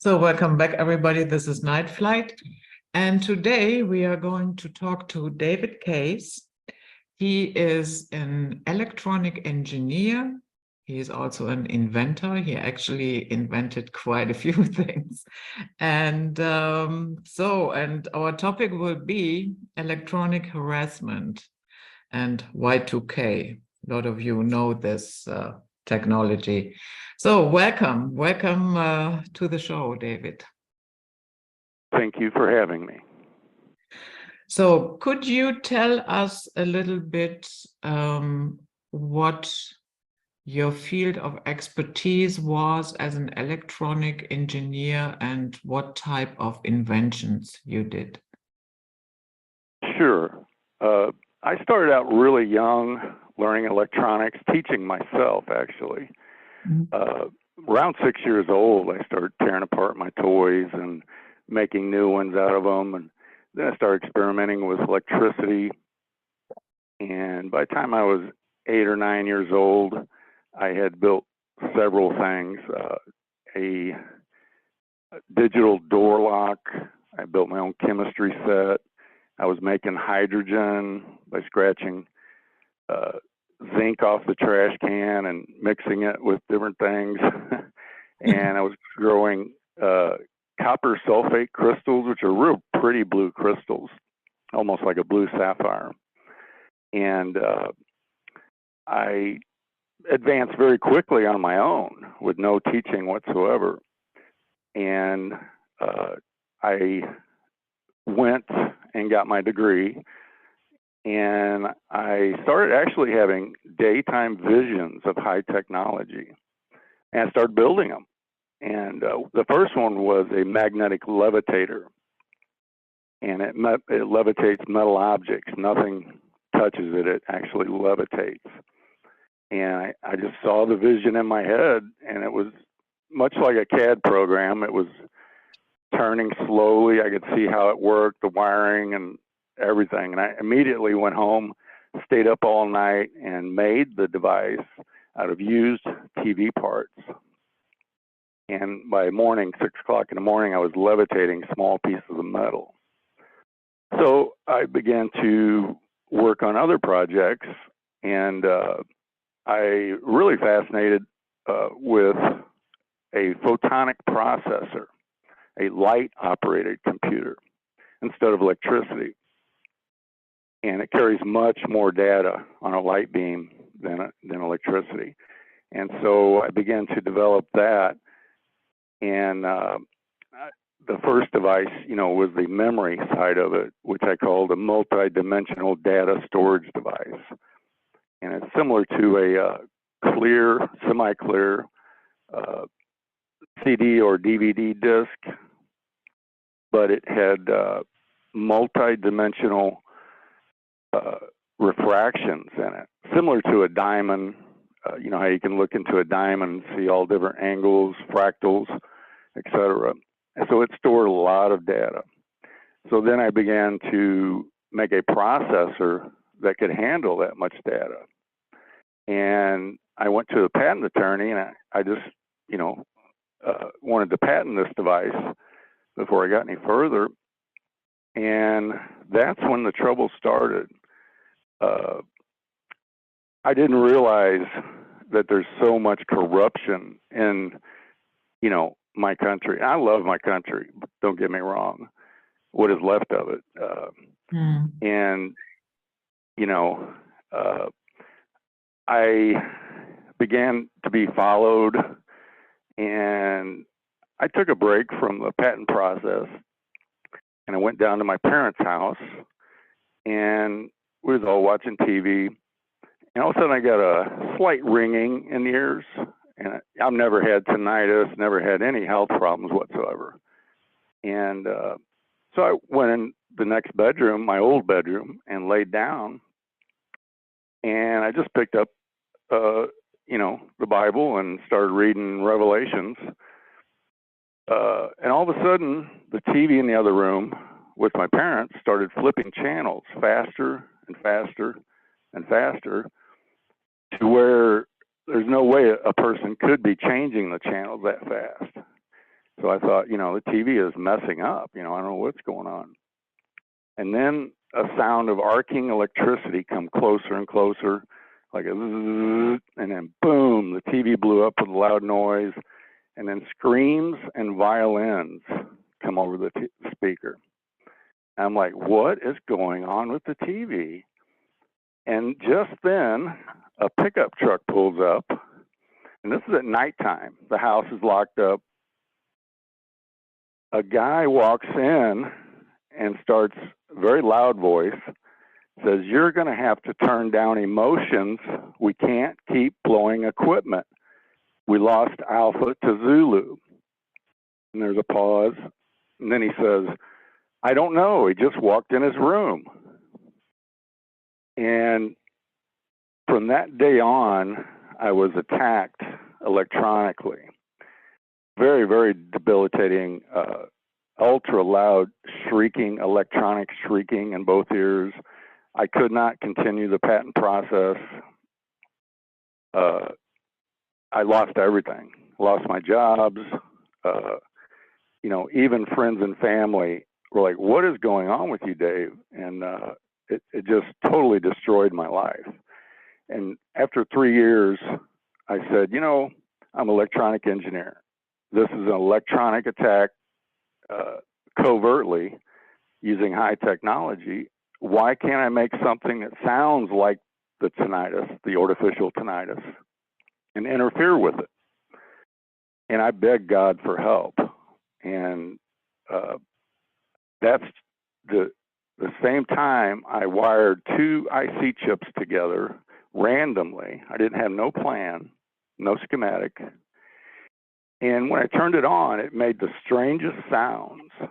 So welcome back, everybody. This is Night Flight. And today we are going to talk to David Case. He is an electronic engineer. He is also an inventor. He actually invented quite a few things. And and our topic will be electronic harassment and Y2K. A lot of you know this technology. So welcome to the show, David. Thank you for having me. So could you tell us a little bit what your field of expertise was as an electronic engineer and what type of inventions you did? Sure. I started out really young learning electronics, teaching myself actually. Around 6 years old, I started tearing apart my toys and making new ones out of them. And then I started experimenting with electricity. And by the time I was 8 or 9 years old, I had built several things. A digital door lock. I built my own chemistry set. I was making hydrogen by scratching zinc off the trash can and mixing it with different things. And I was growing copper sulfate crystals, which are real pretty blue crystals, almost like a blue sapphire. And I advanced very quickly on my own with no teaching whatsoever. And I went and got my degree, and I started actually having daytime visions of high technology, and I started building them. And the first one was a magnetic levitator, and it levitates metal objects. Nothing touches it, it actually levitates. And I just saw the vision in my head, and it was much like a CAD program. It was turning slowly. I could see how it worked, the wiring and everything. And I immediately went home, stayed up all night, and made the device out of used TV parts. And by morning, 6 o'clock in the morning, I was levitating small pieces of metal. So I began to work on other projects, and I really fascinated with a photonic processor, a light-operated computer instead of electricity. And it carries much more data on a light beam than electricity. And so I began to develop that. And the first device, was the memory side of it, which I called a multi-dimensional data storage device. And it's similar to a clear, semi-clear CD or DVD disc, but it had multi-dimensional refractions in it, similar to a diamond. How you can look into a diamond and see all different angles, fractals, etc. And so it stored a lot of data. So then I began to make a processor that could handle that much data. And I went to a patent attorney, and I just, wanted to patent this device before I got any further. And that's when the trouble started. I didn't realize that there's so much corruption in, my country. I love my country, don't get me wrong, what is left of it. And, I began to be followed, and I took a break from the patent process, and I went down to my parents' house, and we was all watching TV, and all of a sudden I got a slight ringing in the ears, and I've never had tinnitus, never had any health problems whatsoever. And so I went in the next bedroom, my old bedroom, and laid down, and I just picked up the Bible and started reading Revelations. And all of a sudden, the TV in the other room with my parents started flipping channels faster and faster and faster, to where there's no way a person could be changing the channels that fast. So I thought, the TV is messing up. I don't know what's going on. And then a sound of arcing electricity come closer and closer, like a zzz, and then boom, the TV blew up with a loud noise, and then screams and violins come over the speaker. I'm like, what is going on with the TV? And just then, a pickup truck pulls up, and this is at nighttime. The house is locked up. A guy walks in and starts, very loud voice, says, "You're going to have to turn down emotions. We can't keep blowing equipment. We lost Alpha to Zulu." And there's a pause. And then he says, "I don't know. He just walked in his room." And from that day on, I was attacked electronically. Very, very debilitating, ultra loud shrieking, electronic shrieking in both ears. I could not continue the patent process. I lost everything. Lost my jobs. Even friends and family were like, "What is going on with you, Dave?" And it just totally destroyed my life. And after 3 years, I said, I'm an electronic engineer. This is an electronic attack covertly using high technology. Why can't I make something that sounds like the tinnitus, the artificial tinnitus, and interfere with it? And I begged God for help. And that's the same time I wired 2 IC chips together randomly. I didn't have no plan, no schematic. And when I turned it on, it made the strangest sounds. And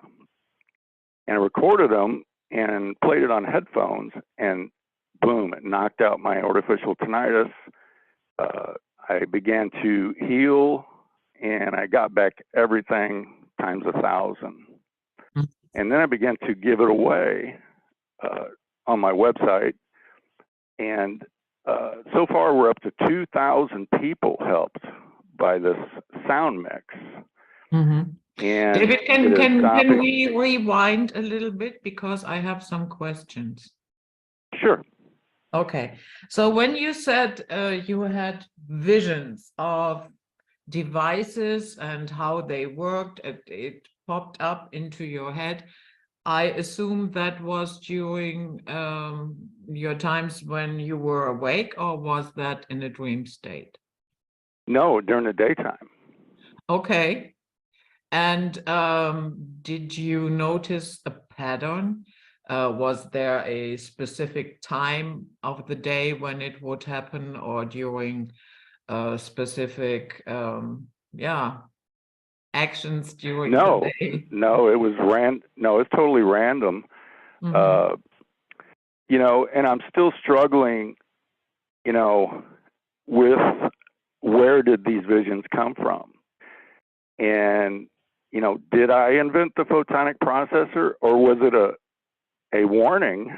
I recorded them and played it on headphones, and boom, it knocked out my artificial tinnitus. I began to heal, and I got back everything times 1,000. And then I began to give it away on my website. And so far, we're up to 2,000 people helped by this sound mix. Mm-hmm. And David, can we rewind a little bit, because I have some questions? Sure. Okay. So when you said you had visions of devices and how they worked, it popped up into your head, I assume that was during your times when you were awake, or was that in a dream state? No, during the daytime. Okay. And did you notice a pattern? Was there a specific time of the day when it would happen, or during specific, actions during the day? No, it was it's totally random. Mm-hmm. And I'm still struggling, with where did these visions come from? And, did I invent the photonic processor, or was it a warning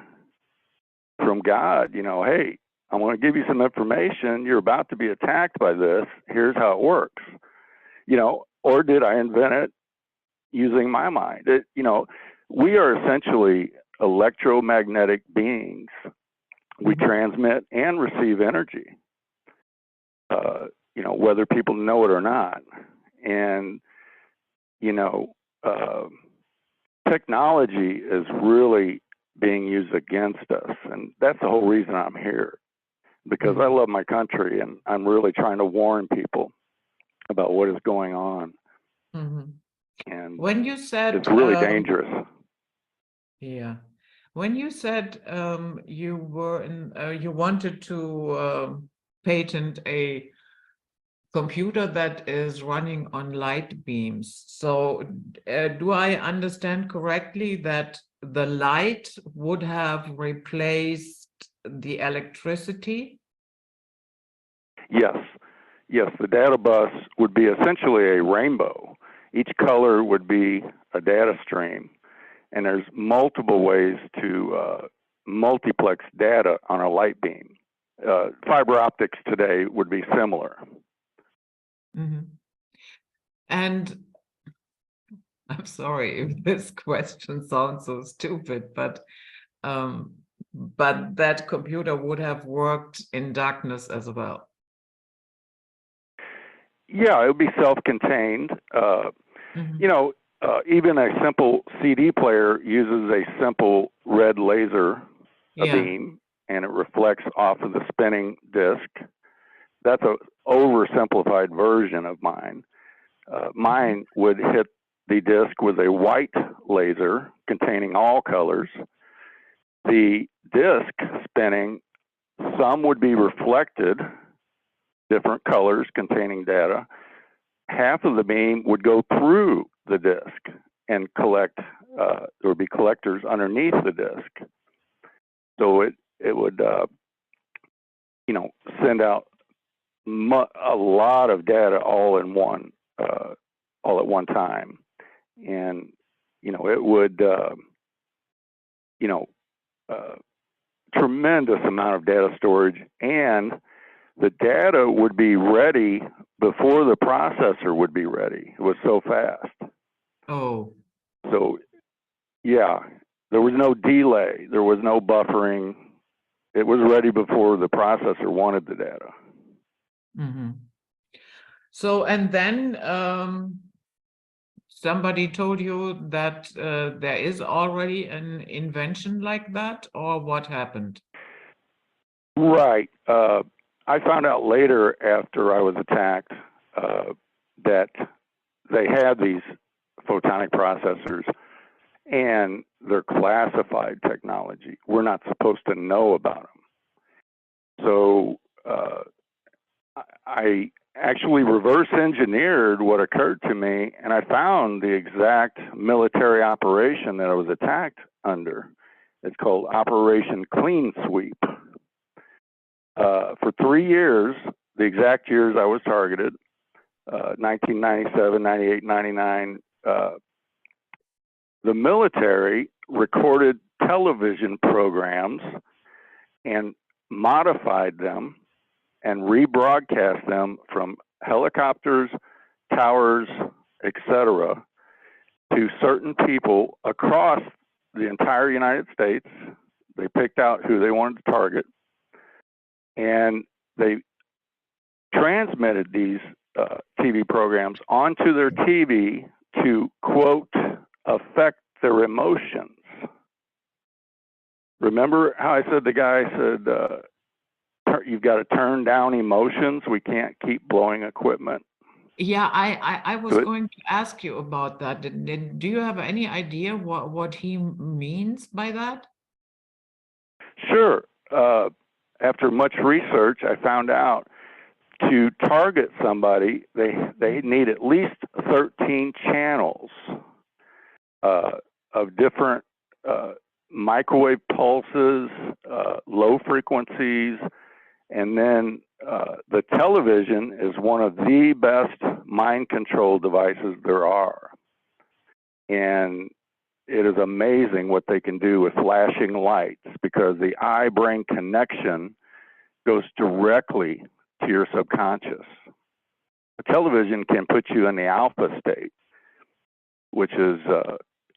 from God? Hey, I want to give you some information. You're about to be attacked by this. Here's how it works. Or did I invent it using my mind? We are essentially electromagnetic beings. We transmit and receive energy, whether people know it or not. And, technology is really being used against us. And that's the whole reason I'm here, because I love my country, and I'm really trying to warn people about what is going on. Mm-hmm. And when you said it's really dangerous. Yeah. When you said you wanted to patent a computer that is running on light beams, so do I understand correctly that the light would have replaced the electricity? Yes, the data bus would be essentially a rainbow. Each color would be a data stream, and there's multiple ways to multiplex data on a light beam. Fiber optics today would be similar. Mm-hmm. And I'm sorry if this question sounds so stupid, but that computer would have worked in darkness as well. Yeah, it would be self-contained. You know, even a simple CD player uses a simple red laser beam, and it reflects off of the spinning disc. That's a oversimplified version of mine. Mine would hit the disc with a white laser containing all colors. The disc spinning, some would be reflected, different colors containing data. Half of the beam would go through the disc and collect, there would be collectors underneath the disc. So it would, you know, send out a lot of data all in one, all at one time. And, you know, it would, you know, tremendous amount of data storage, and the data would be ready before the processor would be ready. It was so fast. Oh. So, yeah, there was no delay. There was no buffering. It was ready before the processor wanted the data. Mm-hmm. So, and then somebody told you that there is already an invention like that, or what happened? Right. I found out later after I was attacked that they had these photonic processors, and they're classified technology. We're not supposed to know about them. So I actually reverse engineered what occurred to me, and I found the exact military operation that I was attacked under. It's called Operation Clean Sweep. For 3 years, the exact years I was targeted, 1997, 98, 99, the military recorded television programs and modified them and rebroadcast them from helicopters, towers, etc., to certain people across the entire United States. They picked out who they wanted to target, and they transmitted these TV programs onto their TV to, quote, affect their emotions. Remember how I said the guy said, you've got to turn down emotions. We can't keep blowing equipment. Yeah, I was going to ask you about that. Do you have any idea what he means by that? Sure. After much research, I found out to target somebody, they need at least 13 channels of different microwave pulses, low frequencies, and then the television is one of the best mind control devices there are. And it is amazing what they can do with flashing lights, because the eye-brain connection goes directly to your subconscious. A television can put you in the alpha state, which is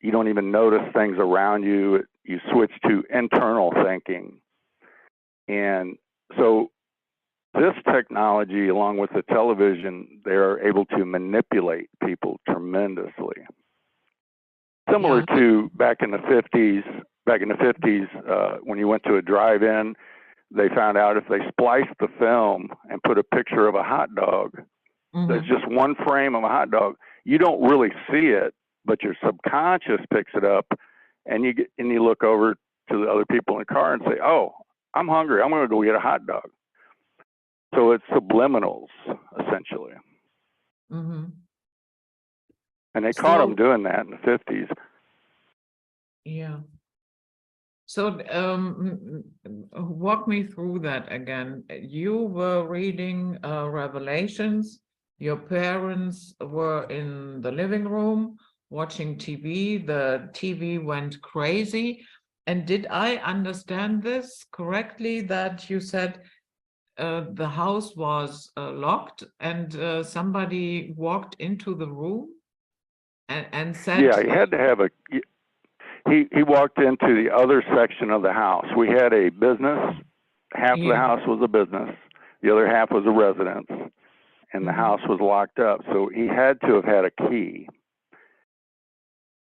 you don't even notice things around you. You switch to internal thinking. And so this technology, along with the television, they're able to manipulate people tremendously. Similar to back in the 50s, when you went to a drive-in, they found out if they spliced the film and put a picture of a hot dog, there's just one frame of a hot dog. You don't really see it, but your subconscious picks it up, and you look over to the other people in the car and say, "Oh, I'm hungry. I'm going to go get a hot dog." So it's subliminals, essentially. And they caught them doing that in the 50s. Yeah. So walk me through that again. You were reading Revelations. Your parents were in the living room watching TV. The TV went crazy. And did I understand this correctly, that you said the house was locked and somebody walked into the room and said, Yeah, he had to have a. He walked into the other section of the house. We had a business. Half of the yeah, house was a business. The other half was a residence, and the house was locked up. So he had to have had a key.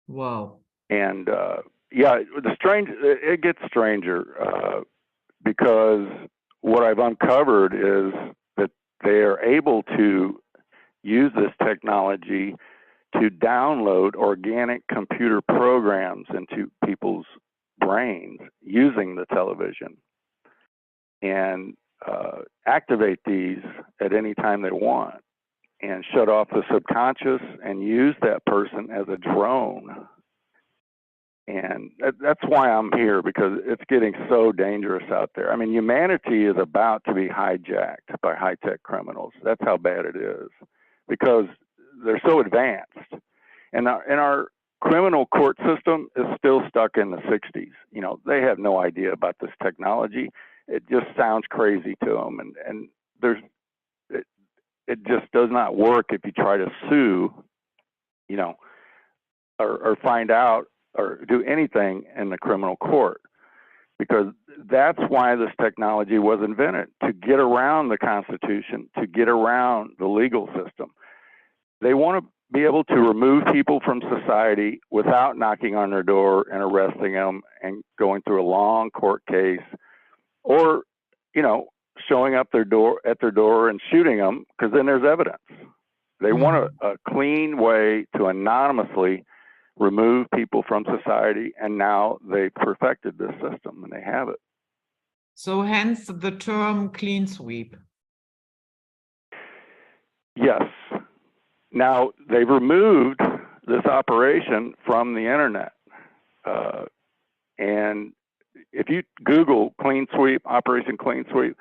wow. And yeah, it gets stranger because what I've uncovered is that they are able to use this technology to download organic computer programs into people's brains using the television and activate these at any time they want and shut off the subconscious and use that person as a drone. And that's why I'm here, because it's getting so dangerous out there. I mean, humanity is about to be hijacked by high-tech criminals. That's how bad it is, because they're so advanced. And our criminal court system is still stuck in the 60s. You know, they have no idea about this technology. It just sounds crazy to them. And it just does not work if you try to sue, you know, or find out or do anything in the criminal court, because that's why this technology was invented, to get around the Constitution, to get around the legal system. They want to be able to remove people from society without knocking on their door and arresting them and going through a long court case, or, you know, showing up at their door and shooting them, because then there's evidence. They want a clean way to anonymously remove people from society, and now they've perfected this system and they have it. So hence the term clean sweep. Yes. Now they've removed this operation from the internet. And if you Google clean sweep, Operation Clean Sweep,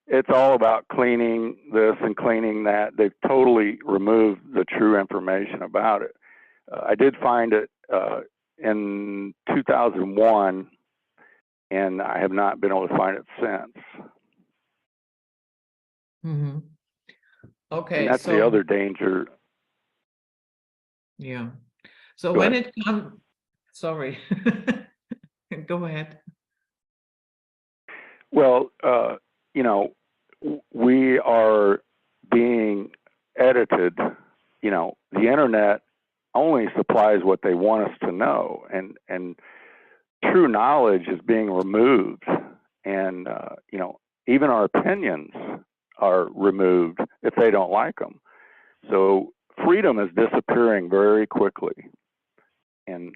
it's all about cleaning this and cleaning that. They've totally removed the true information about it. I did find it in 2001, and I have not been able to find it since. Mm-hmm. Okay, and that's so the other danger. yeah. So Go when ahead. it comes, sorry, go ahead. Well, you know, we are being edited. You know, the internet only supplies what they want us to know, and true knowledge is being removed, and you know, even our opinions are removed if they don't like them. So freedom is disappearing very quickly, and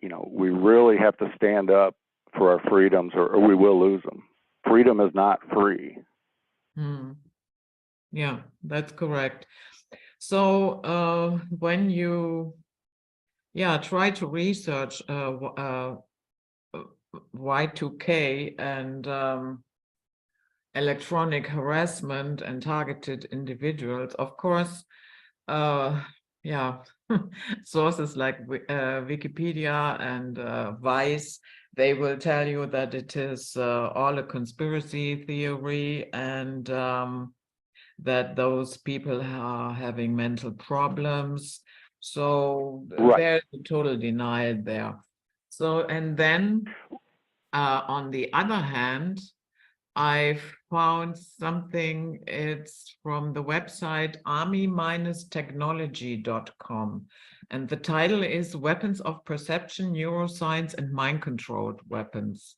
you know, we really have to stand up for our freedoms, or we will lose them. Freedom is not free. Yeah, that's correct. So when you try to research Y2K and electronic harassment and targeted individuals, of course, sources like Wikipedia and Vice, they will tell you that it is all a conspiracy theory, and that those people are having mental problems. So Right. there's a total denial there. So, and then on the other hand, I found something, it's from the website army-technology.com. And the title is Weapons of Perception, Neuroscience and Mind-Controlled Weapons.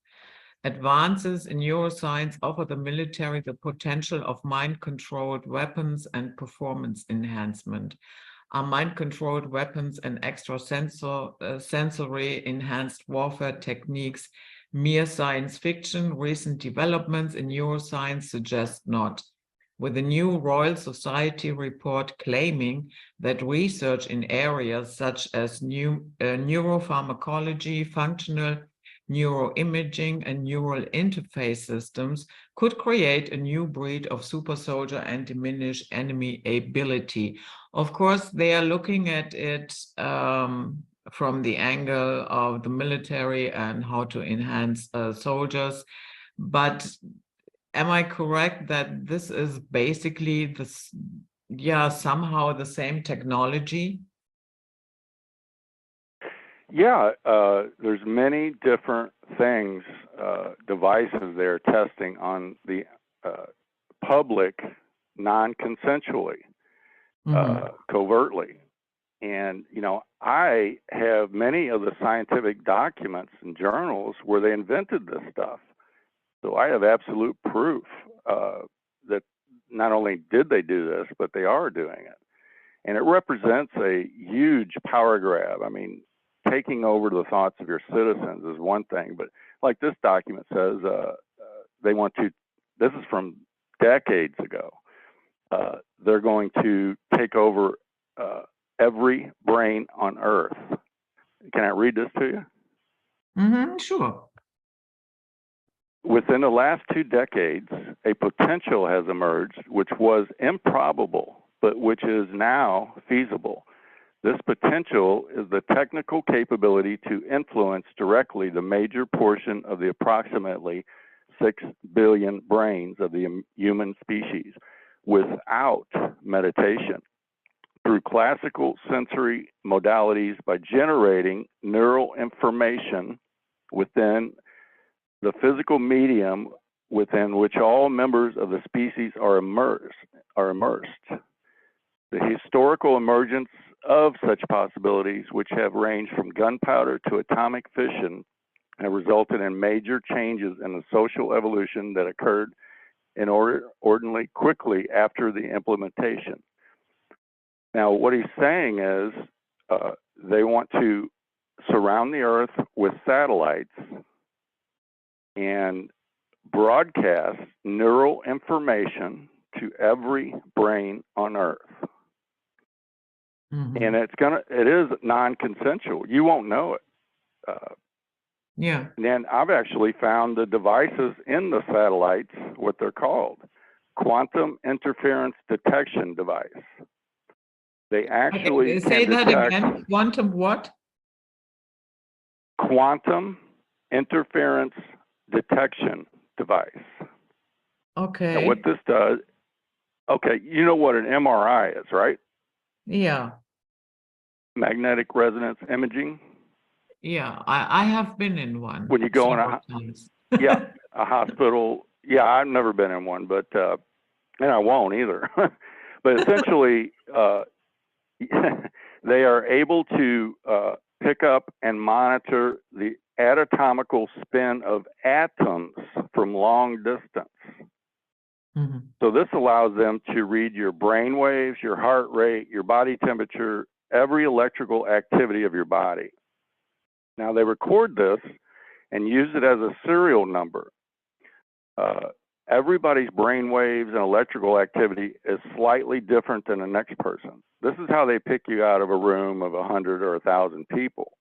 Advances in neuroscience offer the military the potential of mind-controlled weapons and performance enhancement. Are mind-controlled weapons and extrasensory enhanced warfare techniques mere science fiction? Recent developments in neuroscience suggest not, with a new Royal Society report claiming that research in areas such as neuropharmacology, functional neuroimaging, and neural interface systems could create a new breed of super soldier and diminish enemy ability. Of course, they are looking at it from the angle of the military and how to enhance soldiers. But am I correct that this is basically this, somehow the same technology? Yeah, there's many different things, devices they're testing on the public non-consensually, covertly. And, you know, I have many of the scientific documents and journals where they invented this stuff. So I have absolute proof that not only did they do this, but they are doing it. And it represents a huge power grab. I mean, taking over the thoughts of your citizens is one thing, but like this document says, they want to, this is from decades ago, they're going to take over every brain on Earth. Can I read this to you? Sure. Within the last 2 decades, a potential has emerged which was improbable, but which is now feasible. This potential is the technical capability to influence directly the major portion of the approximately 6 billion brains of the human species without meditation through classical sensory modalities by generating neural information within the physical medium within which all members of the species are immersed. The historical emergence of such possibilities, which have ranged from gunpowder to atomic fission, have resulted in major changes in the social evolution that occurred inordinately quickly after the implementation. Now, what he's saying is they want to surround the Earth with satellites and broadcast neural information to every brain on Earth. And it is non-consensual. You won't know it. Yeah. And I've actually found the devices in the satellites, what they're called, quantum interference detection device. They actually say can that detect again. Quantum what? Quantum interference detection device. Okay. And what this does, okay, you know what an MRI is, right? Yeah. Magnetic resonance imaging. Yeah, I have been in one. When you go in a hospital. Yeah, I've never been in one, but and I won't either. But essentially, they are able to pick up and monitor the anatomical spin of atoms from long distance. So this allows them to read your brain waves, your heart rate, your body temperature, every electrical activity of your body. Now they record this and use it as a serial number. Everybody's brain waves and electrical activity is slightly different than the next person. This is how they pick you out of a room of 100 or 1,000 people.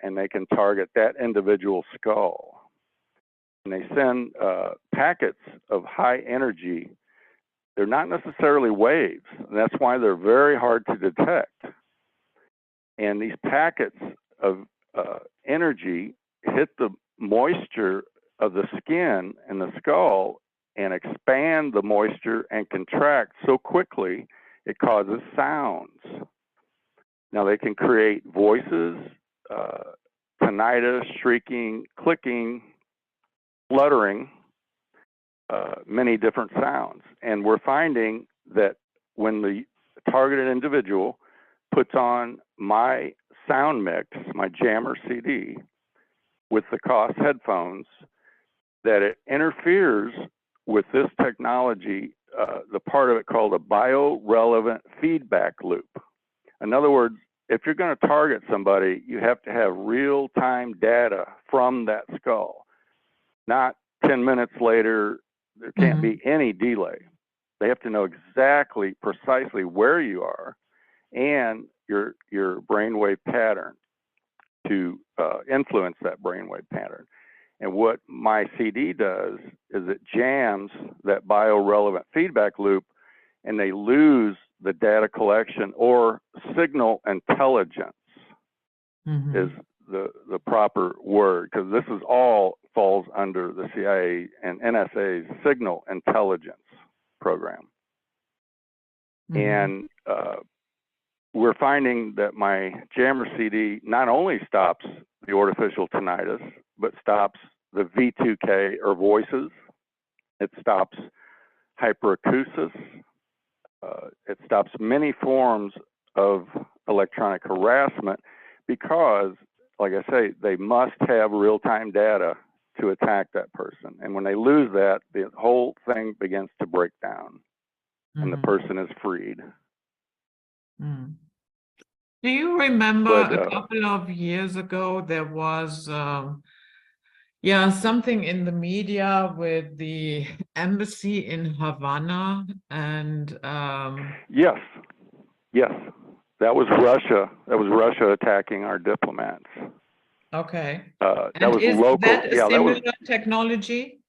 And they can target that individual skull. And they send packets of high energy. They're not necessarily waves, and that's why they're very hard to detect. And these packets of energy hit the moisture of the skin and the skull and expand the moisture and contract so quickly it causes sounds. Now they can create voices, tinnitus, shrieking, clicking, fluttering, many different sounds. And we're finding that when the targeted individual puts on my sound mix, my jammer CD, with the COS headphones, that it interferes with this technology, the part of it called a biorelevant feedback loop. In other words, if you're going to target somebody, you have to have real-time data from that skull. Not 10 minutes later, there can't be any delay. They have to know exactly, precisely where you are and your brainwave pattern to influence that brainwave pattern. And what my CD does is it jams that biorelevant feedback loop, and they lose the data collection, or signal intelligence is the proper word, because this is all falls under the CIA and NSA's signal intelligence program. And we're finding that my jammer CD not only stops the artificial tinnitus, but stops the V2K or voices. It stops hyperacusis. It stops many forms of electronic harassment because, like I say, they must have real-time data to attack that person. And when they lose that, the whole thing begins to break down and the person is freed. Mm. Do you remember But, a couple of years ago, there was yeah, something in the media with the embassy in Havana and yes, yes, that was Russia. That was Russia attacking our diplomats. okay. That And was is local. that a Yeah, that was. similar technology?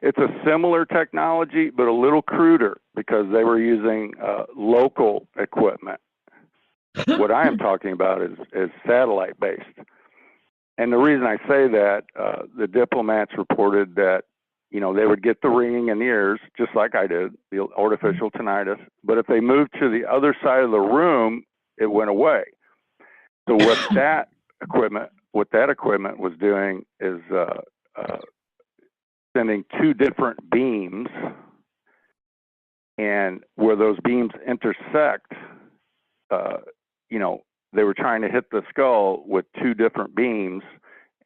It's a similar technology, but a little cruder because they were using local equipment. What I am talking about is satellite based. And the reason I say that, the diplomats reported that, you know, they would get the ringing in the ears, just like I did, the artificial tinnitus. But if they moved to the other side of the room, it went away. So what that equipment was doing is sending two different beams, and where those beams intersect, you know, they were trying to hit the skull with two different beams,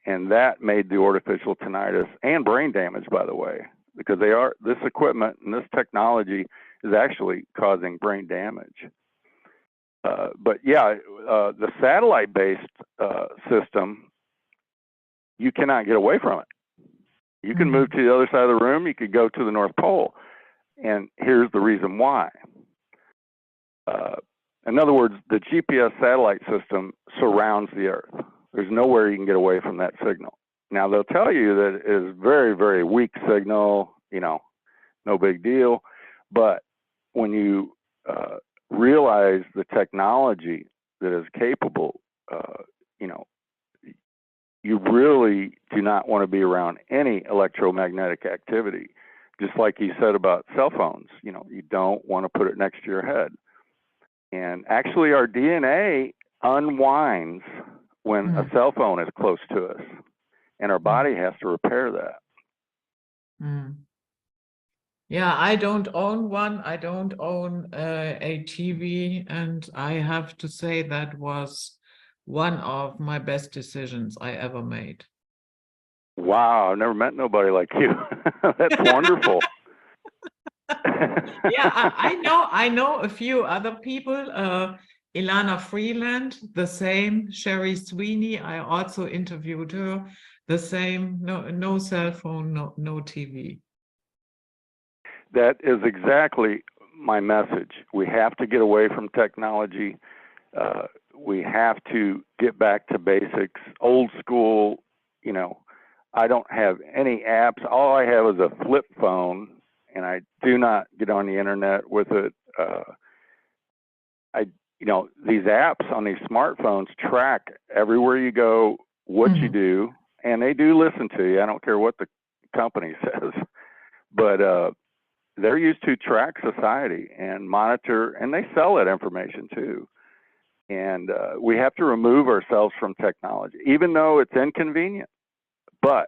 and that made the artificial tinnitus and brain damage, by the way, because this equipment and this technology is actually causing brain damage. But yeah, the satellite-based system, you cannot get away from it. You can move to the other side of the room. You could go to the North Pole. And here's the reason why. In other words, the GPS satellite system surrounds the Earth. There's nowhere you can get away from that signal. Now, they'll tell you that it is very, very weak signal, you know, no big deal. But when you realize the technology that is capable, you know, you really do not want to be around any electromagnetic activity. Just like you said about cell phones, you know, you don't want to put it next to your head. And actually, our DNA unwinds when a cell phone is close to us, and our body has to repair that. Yeah, I don't own one. I don't own a TV, and I have to say that was one of my best decisions I ever made. Wow, I've never met nobody like you. That's wonderful. Yeah, I know a few other people. Ilana Freeland, the same. Sherry Sweeney, I also interviewed her. The same. No cell phone, no TV. That is exactly my message. We have to get away from technology. We have to get back to basics, old school. You know, I don't have any apps. All I have is a flip phone, and I do not get on the internet with it. You know, these apps on these smartphones track everywhere you go, what you do, and they do listen to you. I don't care what the company says, but they're used to track society and monitor, and they sell that information too. And we have to remove ourselves from technology, even though it's inconvenient. But,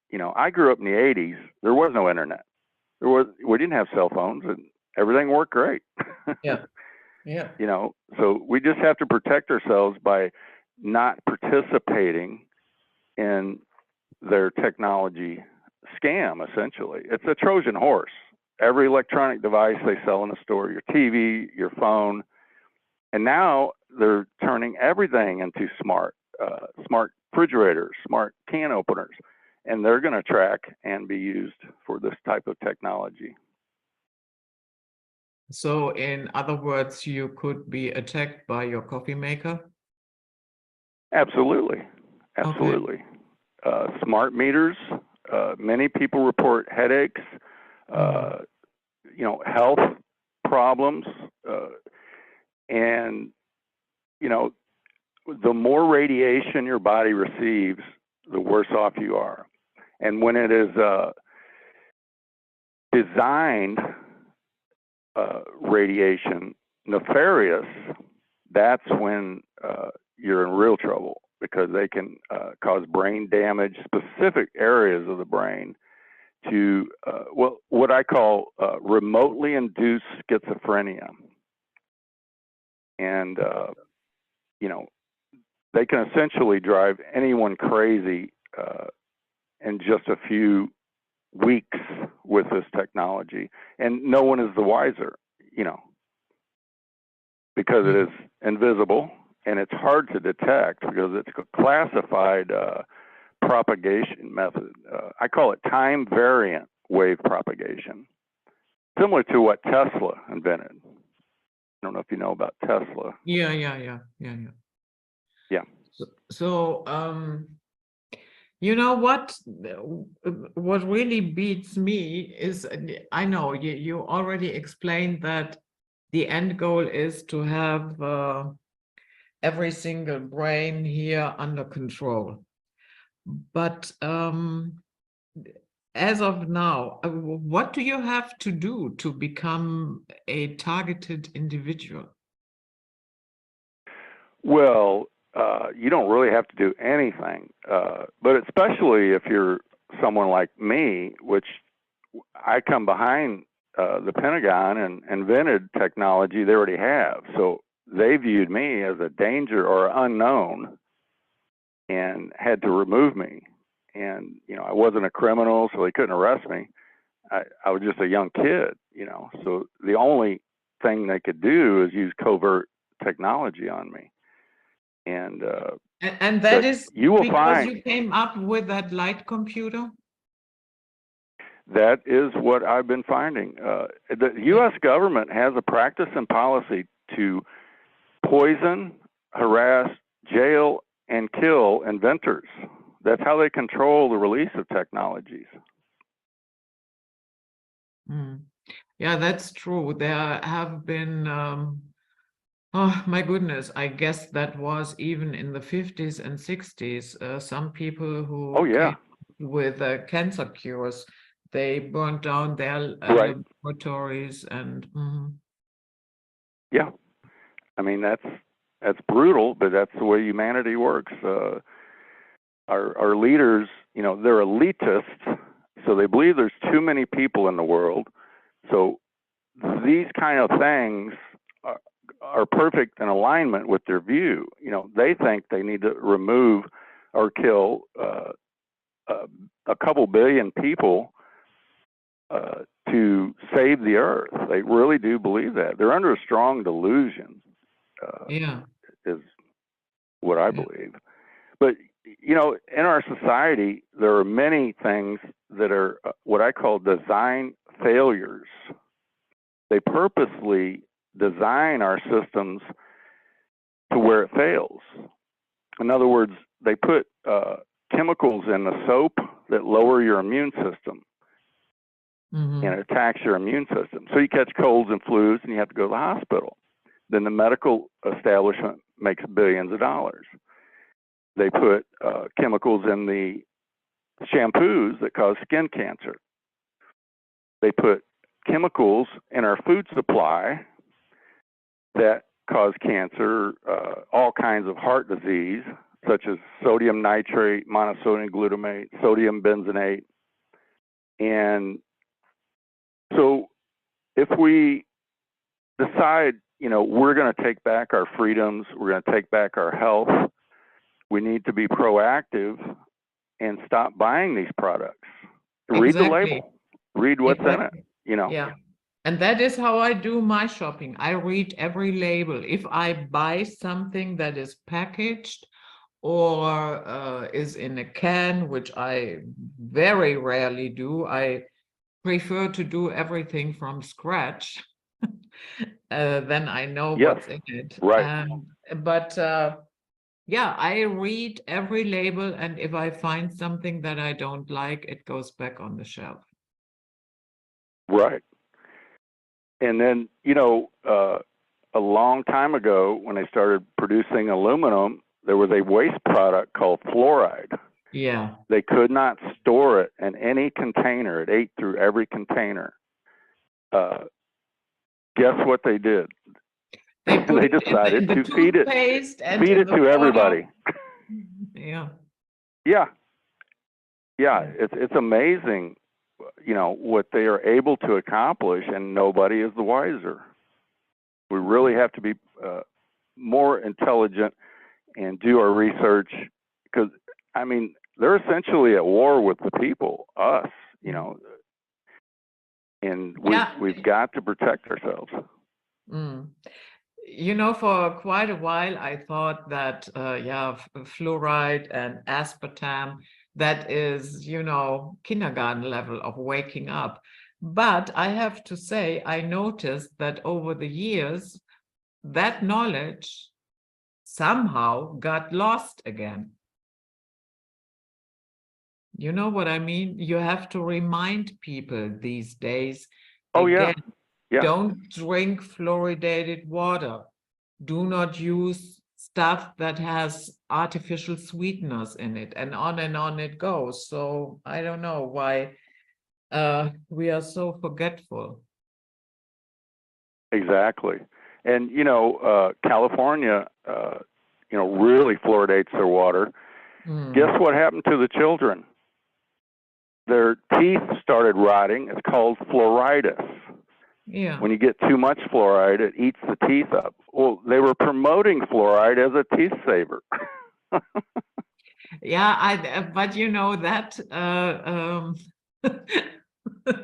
you know, I grew up in the 80s. There was no internet. We didn't have cell phones, and everything worked great. Yeah. Yeah. You know, so we just have to protect ourselves by not participating in their technology scam, essentially. It's a Trojan horse. Every electronic device they sell in the store, your TV, your phone, and now they're turning everything into smart refrigerators, smart can openers, and they're going to track and be used for this type of technology. So in other words, you could be attacked by your coffee maker? Absolutely. Absolutely. Okay. Smart meters, many people report headaches, you know, health problems, and, you know, the more radiation your body receives, the worse off you are. And when it is designed radiation, nefarious, that's when you're in real trouble, because they can cause brain damage, specific areas of the brain, to what I call remotely induced schizophrenia. And, they can essentially drive anyone crazy in just a few weeks with this technology. And no one is the wiser, because it is invisible and it's hard to detect because it's a classified propagation method. I call it time variant wave propagation, similar to what Tesla invented. I don't know if you know about Tesla. Yeah. So, you know what really beats me is, I know you already explained that the end goal is to have every single brain here under control. But as of now, what do you have to do to become a targeted individual? Well, you don't really have to do anything, but especially if you're someone like me, which I come behind the Pentagon and invented technology they already have. So they viewed me as a danger or unknown and had to remove me. And, I wasn't a criminal, so they couldn't arrest me. I was just a young kid, so the only thing they could do is use covert technology on me. And that is you will because find you came up with that light computer? That is what I've been finding. The U.S. government has a practice and policy to poison, harass, jail, and kill inventors. That's how they control the release of technologies. Yeah, that's true. There have been, oh my goodness, I guess that was even in the 50s and 60s, some people who came with cancer cures, they burned down their laboratories and yeah, I mean that's brutal, but that's the way humanity works. Our leaders, they're elitists, so they believe there's too many people in the world. So these kind of things are perfect in alignment with their view. They think they need to remove or kill a couple billion people to save the earth. They really do believe that. They're under a strong delusion, is what I believe. But, in our society, there are many things that are what I call design failures. They purposely design our systems to where it fails. In other words, they put chemicals in the soap that lower your immune system and it attacks your immune system. So you catch colds and flus and you have to go to the hospital. Then the medical establishment makes billions of dollars. They put chemicals in the shampoos that cause skin cancer. They put chemicals in our food supply that cause cancer, all kinds of heart disease, such as sodium nitrate, monosodium glutamate, sodium benzenate. And so if we decide, we're going to take back our freedoms, we're going to take back our health, we need to be proactive and stop buying these products. Read the label. Read what's in it, Yeah. And that is how I do my shopping. I read every label. If I buy something that is packaged or is in a can, which I very rarely do, I prefer to do everything from scratch. Then I know what's in it. Right. But yeah, I read every label, and if I find something that I don't like, it goes back on the shelf. Right. And then, a long time ago, when they started producing aluminum, there was a waste product called fluoride. Yeah. They could not store it in any container. It ate through every container. Guess what they did? They put They it decided in the to feed it toothpaste and feed in it the to water. everybody. Yeah. Yeah, yeah, Yeah. it's amazing, what they are able to accomplish, and nobody is the wiser. We really have to be more intelligent and do our research, because I mean they're essentially at war with the people, us, and we've got to protect ourselves. Mm. For quite a while, I thought that, fluoride and aspartame, that is, kindergarten level of waking up. But I have to say, I noticed that over the years, that knowledge somehow got lost again. You know what I mean? You have to remind people these days, Oh, again, yeah. don't drink fluoridated water. Do not use stuff that has artificial sweeteners in it, and on it goes. So I don't know why we are so forgetful. Exactly. And, California, really fluoridates their water. Guess what happened to the children? Their teeth started rotting. It's called fluoritis. Yeah. When you get too much fluoride, it eats the teeth up. Well, they were promoting fluoride as a teeth saver. Yeah, but that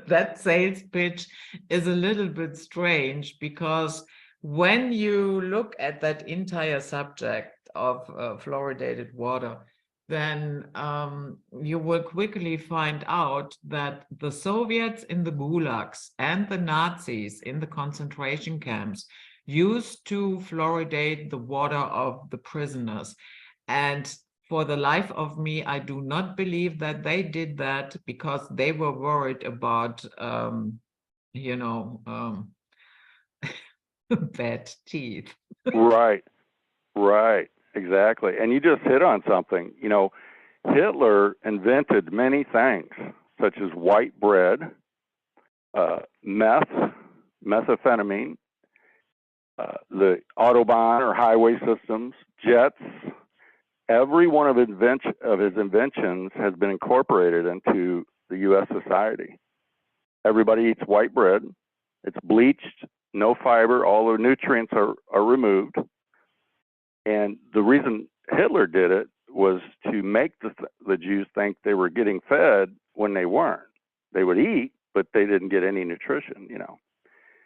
that sales pitch is a little bit strange, because when you look at that entire subject of fluoridated water, then you will quickly find out that the Soviets in the gulags and the Nazis in the concentration camps used to fluoridate the water of the prisoners. And for the life of me, I do not believe that they did that because they were worried about, bad teeth. Right, exactly. And you just hit on something. Hitler invented many things, such as white bread, methamphetamine, the Autobahn or highway systems, jets. Every one of his inventions has been incorporated into the U.S. society. Everybody eats white bread. It's bleached, no fiber, all the nutrients are removed. And the reason Hitler did it was to make the Jews think they were getting fed when they weren't. They would eat, but they didn't get any nutrition,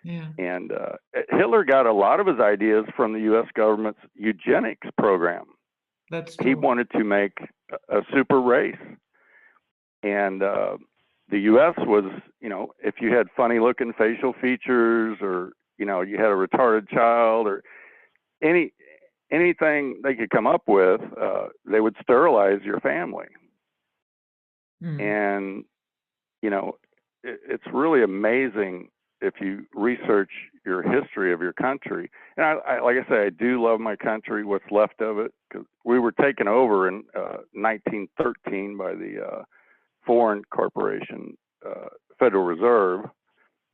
Yeah. And Hitler got a lot of his ideas from the U.S. government's eugenics program. That's true. He wanted to make a super race. And the U.S. was, if you had funny looking facial features, or, you had a retarded child, or anything they could come up with, they would sterilize your family. And, it's really amazing if you research your history of your country. And I like I say, I do love my country, what's left of it, because we were taken over in 1913 by the foreign corporation, Federal Reserve,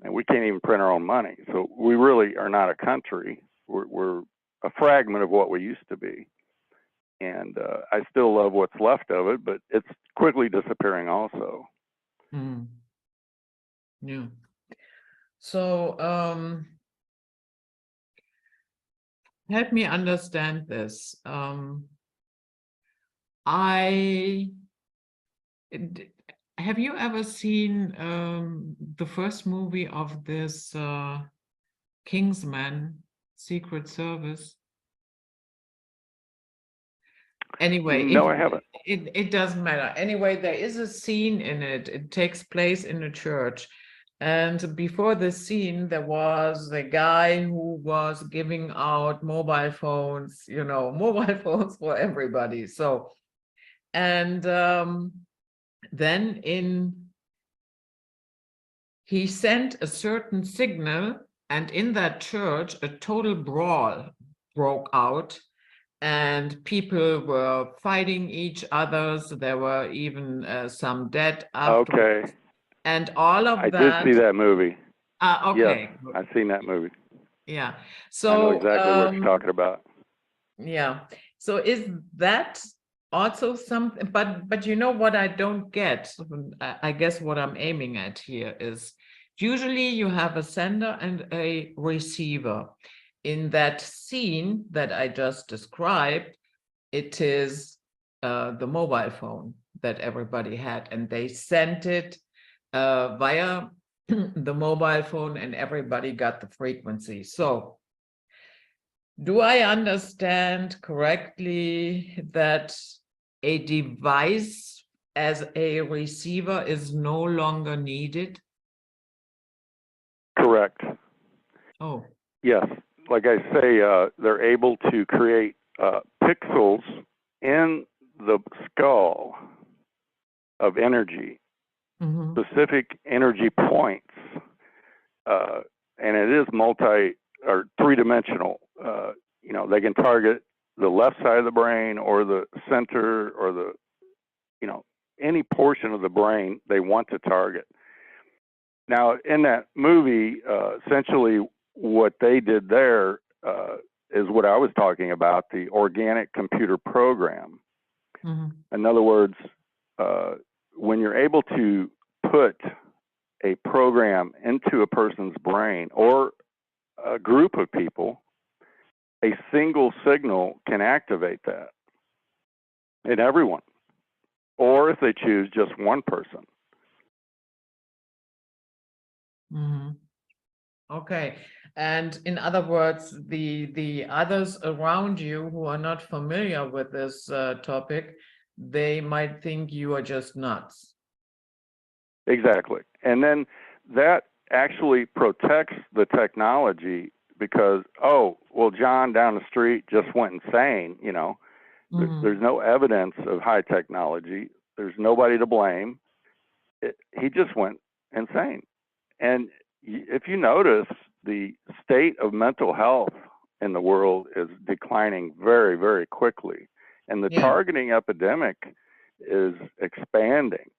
and we can't even print our own money. So we really are not a country. We're a fragment of what we used to be. And I still love what's left of it, but it's quickly disappearing also. Yeah. So help me understand this. Have you ever seen the first movie of this Kingsman Secret Service? Anyway, no, I haven't. It doesn't matter. Anyway, there is a scene in it. It takes place in a church. And before the scene, there was a guy who was giving out mobile phones, mobile phones for everybody. So, and then he sent a certain signal, and in that church, a total brawl broke out. And people were fighting each other. So there were even some dead afterwards. Okay. And all of I that. did see that movie. Okay. Yes, I've seen that movie. Yeah. I know So, exactly what you're talking about. yeah. So is that also something, but you know what I don't get? I guess what I'm aiming at here is usually you have a sender and a receiver. In that scene that I just described, it is the mobile phone that everybody had, and they sent it via the mobile phone, and everybody got the frequency. So do I understand correctly that a device as a receiver is no longer needed? Correct. Oh. Yes. Like I say, they're able to create pixels in the skull of energy, specific energy points, and it is multi or three-dimensional. You know, they can target the left side of the brain or the center or the, you know, any portion of the brain they want to target. Now, in that movie, essentially what they did there is what I was talking about, the organic computer program. In other words, when you're able to put a program into a person's brain or a group of people, a single signal can activate that in everyone, or if they choose, just one person. Okay. And in other words, the others around you who are not familiar with this topic, they might think you are just nuts. Exactly. And then that actually protects the technology because, oh, well, John down the street just went insane, you know. There's no evidence of high technology. There's nobody to blame. He just went insane. And if you notice, the state of mental health in the world is declining very, very quickly. And the targeting epidemic is expanding.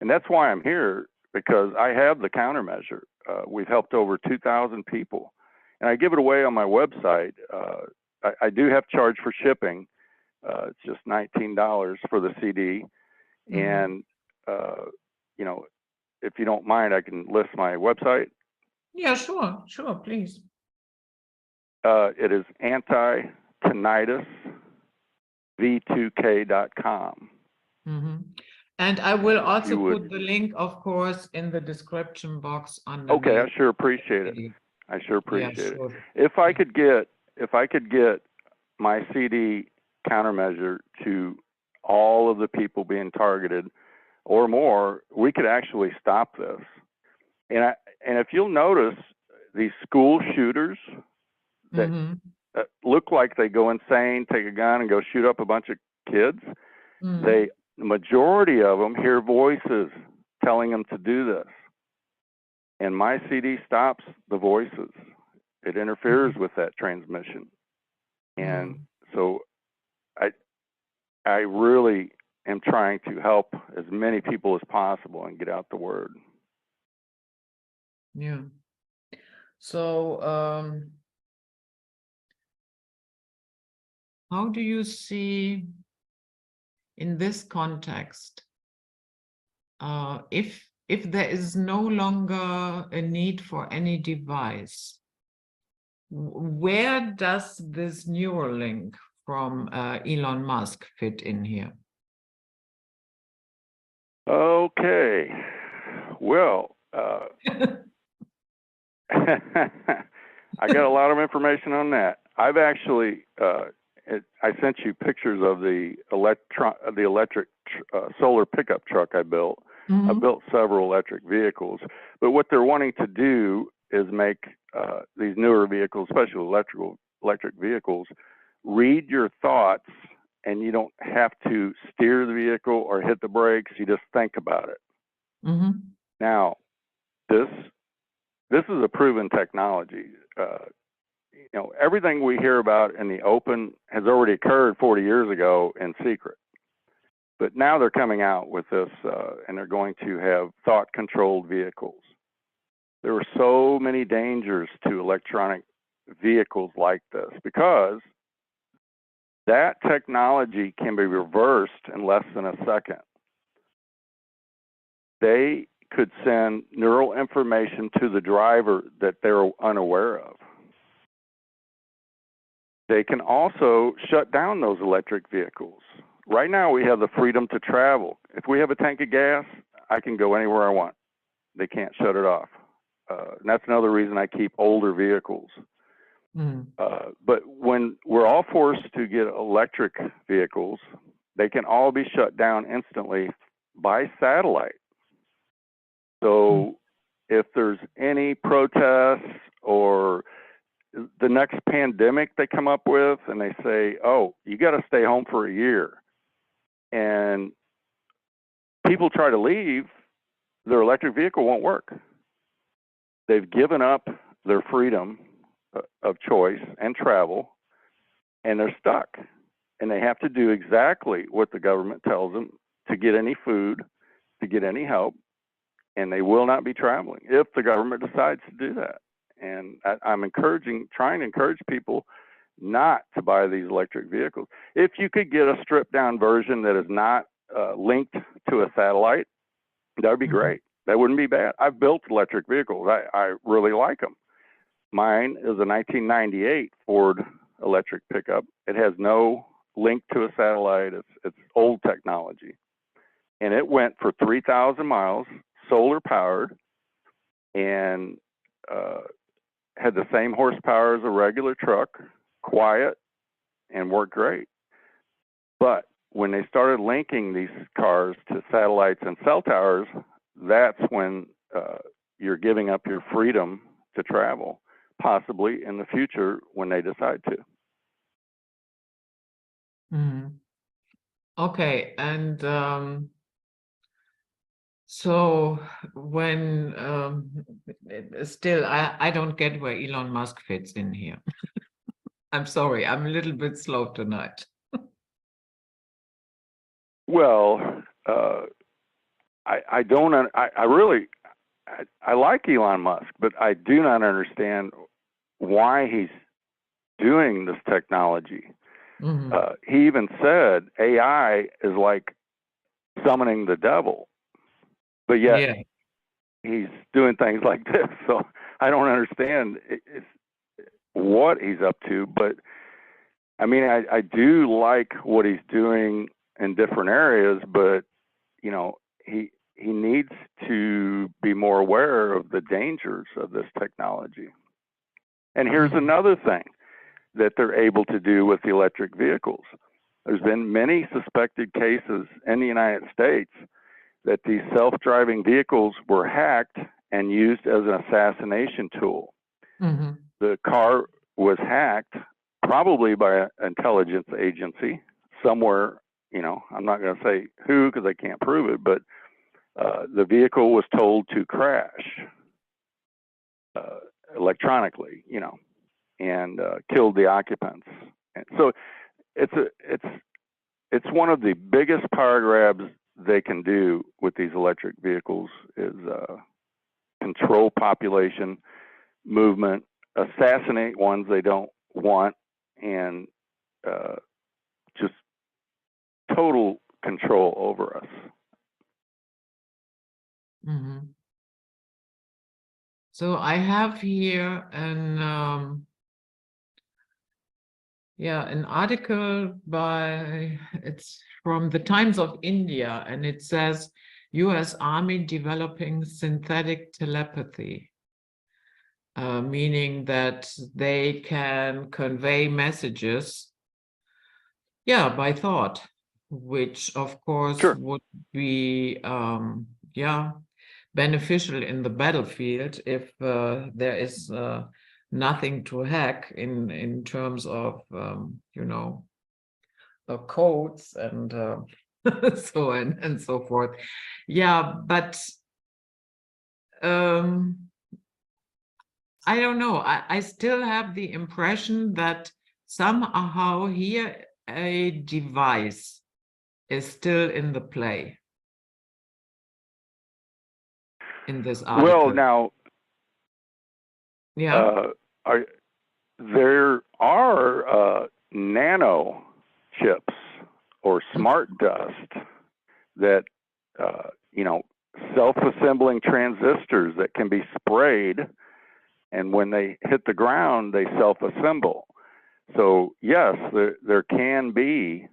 And that's why I'm here, because I have the countermeasure. We've helped over 2,000 people. And I give it away on my website. I do have charge for shipping. It's just $19 for the CD. And, you know, if you don't mind, I can list my website. Yeah, sure, please. It is anti-tinnitus, V2K.com. And I will also put the link, of course, in the description box on the Okay, I sure appreciate it. I sure appreciate it. If I could get my CD countermeasure to all of the people being targeted or more, we could actually stop this. And if you'll notice, these school shooters that look like they go insane, take a gun and go shoot up a bunch of kids, the majority of them hear voices telling them to do this. And my CD stops the voices. It interferes with that transmission. And so I really am trying to help as many people as possible and get out the word. Yeah. So how do you see in this context, if there is no longer a need for any device, where does this Neuralink from Elon Musk fit in here? Okay, well, I got a lot of information on that. I've actually, I sent you pictures of the electric solar pickup truck I built. I built several electric vehicles, but what they're wanting to do is make these newer vehicles, especially electric vehicles, read your thoughts, and you don't have to steer the vehicle or hit the brakes. You just think about it. Now, this is a proven technology. You know, everything we hear about in the open has already occurred 40 years ago in secret. But now they're coming out with this, and they're going to have thought-controlled vehicles. There are so many dangers to electronic vehicles like this, because that technology can be reversed in less than a second. They could send neural information to the driver that they're unaware of. They can also shut down those electric vehicles. Right now, we have the freedom to travel. If we have a tank of gas, I can go anywhere I want. They can't shut it off. And that's another reason I keep older vehicles. But when we're all forced to get electric vehicles, they can all be shut down instantly by satellite. So if there's any protests or the next pandemic they come up with and they say, oh, you got to stay home for a year, and people try to leave, their electric vehicle won't work. They've given up their freedom of choice and travel, and they're stuck. And they have to do exactly what the government tells them to get any food, to get any help, and they will not be traveling if the government decides to do that. And I'm trying to encourage people not to buy these electric vehicles. If you could get a stripped down version that is not linked to a satellite, that would be great. That wouldn't be bad. I've built electric vehicles. I really like them. Mine is a 1998 Ford electric pickup. It has no link to a satellite. It's old technology. And it went for 3,000 miles, solar powered, and had the same horsepower as a regular truck, quiet, and worked great. But when they started linking these cars to satellites and cell towers, that's when you're giving up your freedom to travel, possibly in the future when they decide to. Okay, and so when still, I don't get where Elon Musk fits in here. I'm sorry, I'm a little bit slow tonight. Well, I don't. I like Elon Musk, but I do not understand why he's doing this technology. He even said AI is like summoning the devil, but yet he's doing things like this. So I don't understand what he's up to. But I mean, I do like what he's doing in different areas, but you know, he needs to be more aware of the dangers of this technology. And here's another thing that they're able to do with the electric vehicles. There's been many suspected cases in the United States that these self-driving vehicles were hacked and used as an assassination tool. The car was hacked probably by an intelligence agency somewhere, you know, I'm not going to say who because I can't prove it, but the vehicle was told to crash electronically, you know, and killed the occupants. And so it's one of the biggest power grabs they can do with these electric vehicles is control population movement, assassinate ones they don't want, and just total control over us. So I have here an article it's from the Times of India, and it says US Army developing synthetic telepathy, meaning that they can convey messages by thought, which of course would be beneficial in the battlefield if there is nothing to hack in terms of you know, codes and so on and so forth. But I don't know. I still have the impression that somehow here a device is still in the play in this article. Well, now, there are nano chips or smart dust that, you know, self-assembling transistors that can be sprayed, and when they hit the ground, they self-assemble. So yes, there can be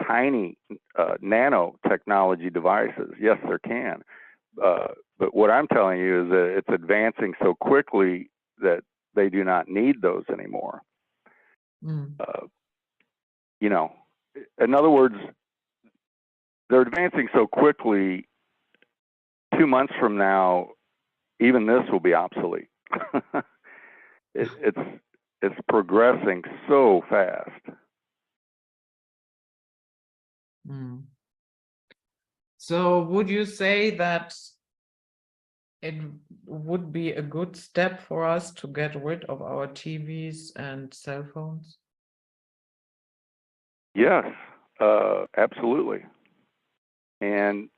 tiny nanotechnology devices. Yes, there can. But what I'm telling you is that it's advancing so quickly that they do not need those anymore. You know, in other words, they're advancing so quickly, 2 months from now, even this will be obsolete. It's progressing so fast. So would you say that it would be a good step for us to get rid of our TVs and cell phones? Yes, absolutely. And,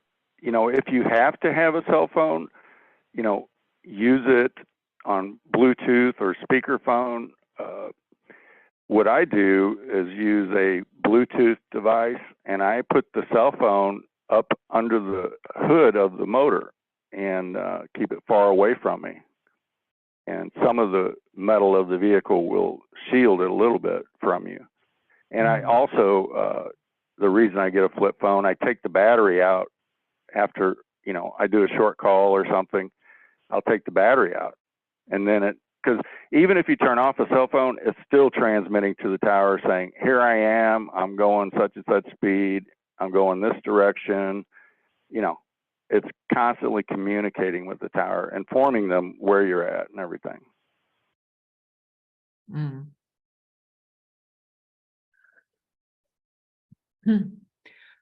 you know, if you have to have a cell phone, you know, use it on Bluetooth or speakerphone. What I do is use a Bluetooth device, and I put the cell phone up under the hood of the motor and keep it far away from me. And some of the metal of the vehicle will shield it a little bit from you. And I also, the reason I get a flip phone, I take the battery out after, you know, I do a short call or something. I'll take the battery out, and then because even if you turn off a cell phone, it's still transmitting to the tower saying, here I am, I'm going such and such speed, I'm going this direction. You know, it's constantly communicating with the tower, informing them where you're at and everything.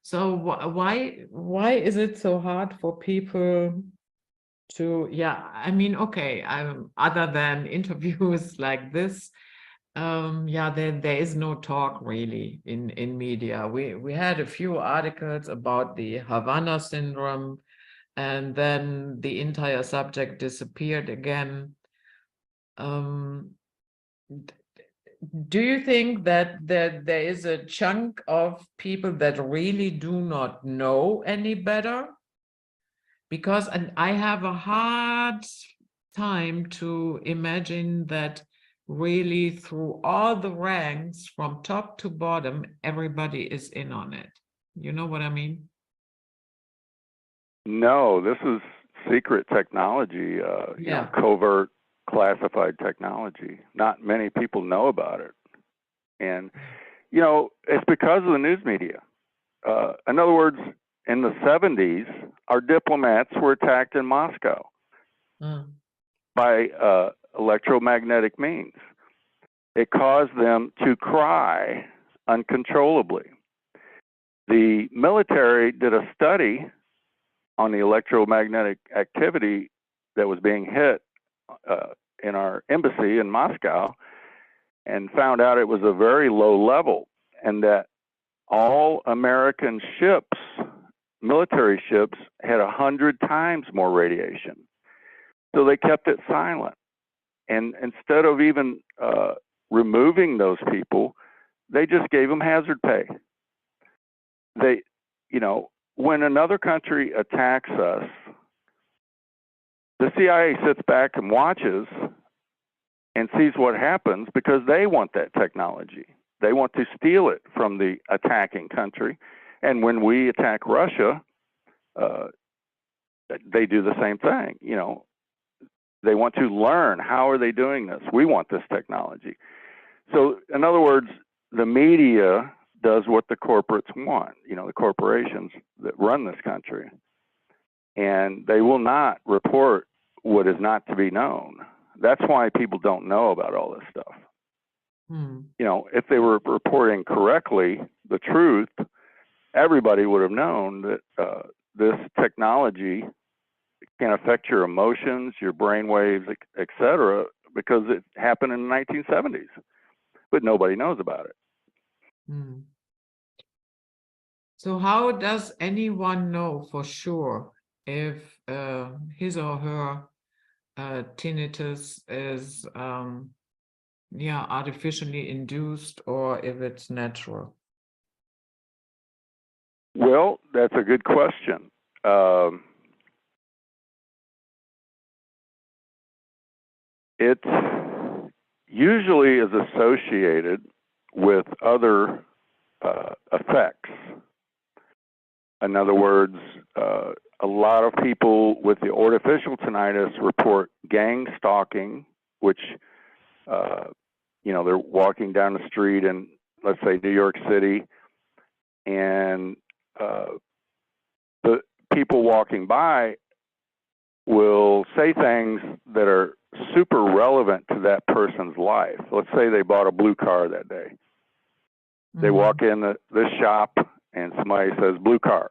So why is it so hard for people to, I mean, okay, other than interviews like this, there is no talk really in media. We had a few articles about the Havana syndrome, and then the entire subject disappeared again. Do you think that there is a chunk of people that really do not know any better? Because I have a hard time to imagine that really through all the ranks from top to bottom, everybody is in on it. You know what I mean? No, this is secret technology, you know, covert classified technology. Not many people know about it. And, you know, it's because of the news media. In other words, in the 70s, our diplomats were attacked in Moscow by electromagnetic means. It caused them to cry uncontrollably. The military did a study on the electromagnetic activity that was being hit in our embassy in Moscow, and found out it was a very low level, and that all American ships, military ships, had 100 times more radiation. So they kept it silent. And instead of even removing those people, they just gave them hazard pay. They, you know, when another country attacks us, the CIA sits back and watches and sees what happens because they want that technology. They want to steal it from the attacking country. And when we attack Russia, they do the same thing. You know, they want to learn, how are they doing this? We want this technology. So in other words, the media does what the corporates want, you know, the corporations that run this country. And they will not report what is not to be known. That's why people don't know about all this stuff. You know, if they were reporting correctly the truth, everybody would have known that this technology can affect your emotions, your brain waves, et cetera, because it happened in the 1970s, but nobody knows about it. So how does anyone know for sure if his or her tinnitus is yeah, artificially induced or if it's natural? Well, that's a good question. It usually is associated with other effects. In other words, a lot of people with the artificial tinnitus report gang stalking, which, they're walking down the street in, let's say, New York City, and the people walking by will say things that are super relevant to that person's life. Let's say they bought a blue car that day. They walk in this shop and somebody says blue car,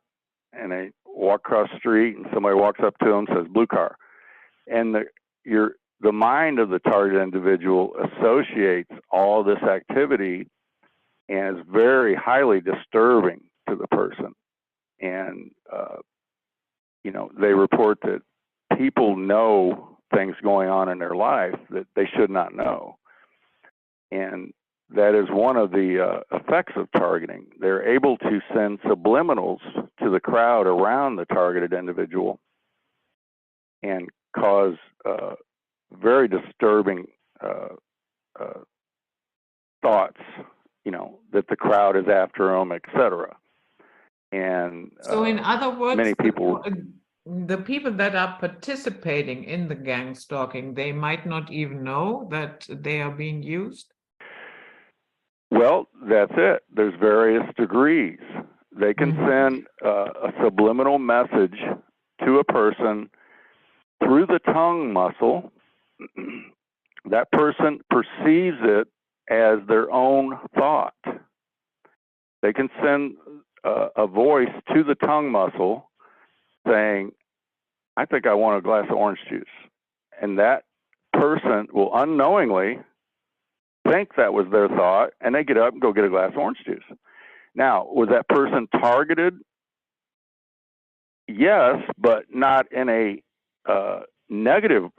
and they walk across the street and somebody walks up to them and says blue car, and the mind of the target individual associates all this activity and is very highly disturbing to the person. And they report that people know things going on in their life that they should not know. And that is one of the effects of targeting. They're able to send subliminals to the crowd around the targeted individual and cause very disturbing thoughts, that the crowd is after them, etc. And so in other words, many people, the people that are participating in the gang stalking, they might not even know that they are being used. Well, that's it. There's various degrees. They can send a subliminal message to a person through the tongue muscle. That person perceives it as their own thought. They can send a voice to the tongue muscle saying, I think I want a glass of orange juice. And that person will unknowingly think that was their thought, and they get up and go get a glass of orange juice. Now, was that person targeted? Yes, but not in a negative,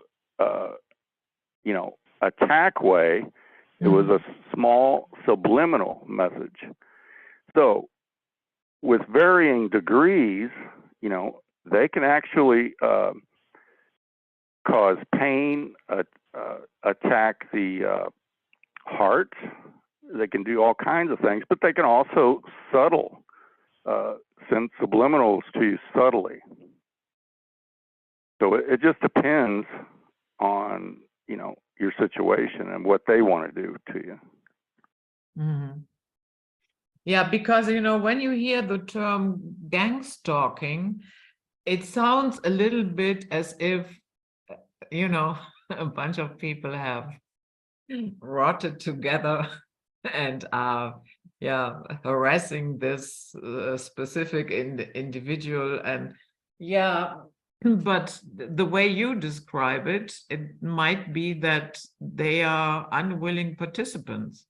attack way. It was a small subliminal message. So, with varying degrees, they can actually cause pain, attack the heart. They can do all kinds of things, but they can also send subliminals to you subtly. So it just depends on, your situation and what they want to do to you. Yeah, because, when you hear the term gang stalking, it sounds a little bit as if, a bunch of people have rotted together and are harassing this specific individual. And but the way you describe it, it might be that they are unwilling participants.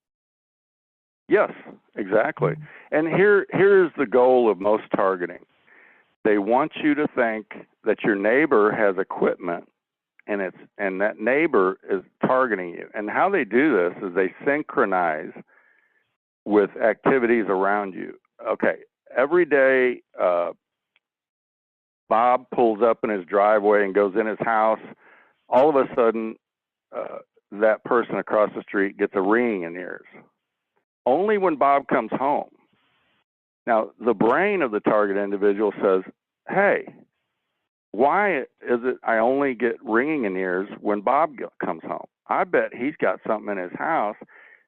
Yes, exactly. And here's the goal of most targeting. They want you to think that your neighbor has equipment and that neighbor is targeting you. And how they do this is they synchronize with activities around you. Okay, every day Bob pulls up in his driveway and goes in his house. All of a sudden, that person across the street gets a ringing in the ears. Only when Bob comes home. Now, the brain of the target individual says, hey, why is it I only get ringing in ears when Bob comes home? I bet he's got something in his house.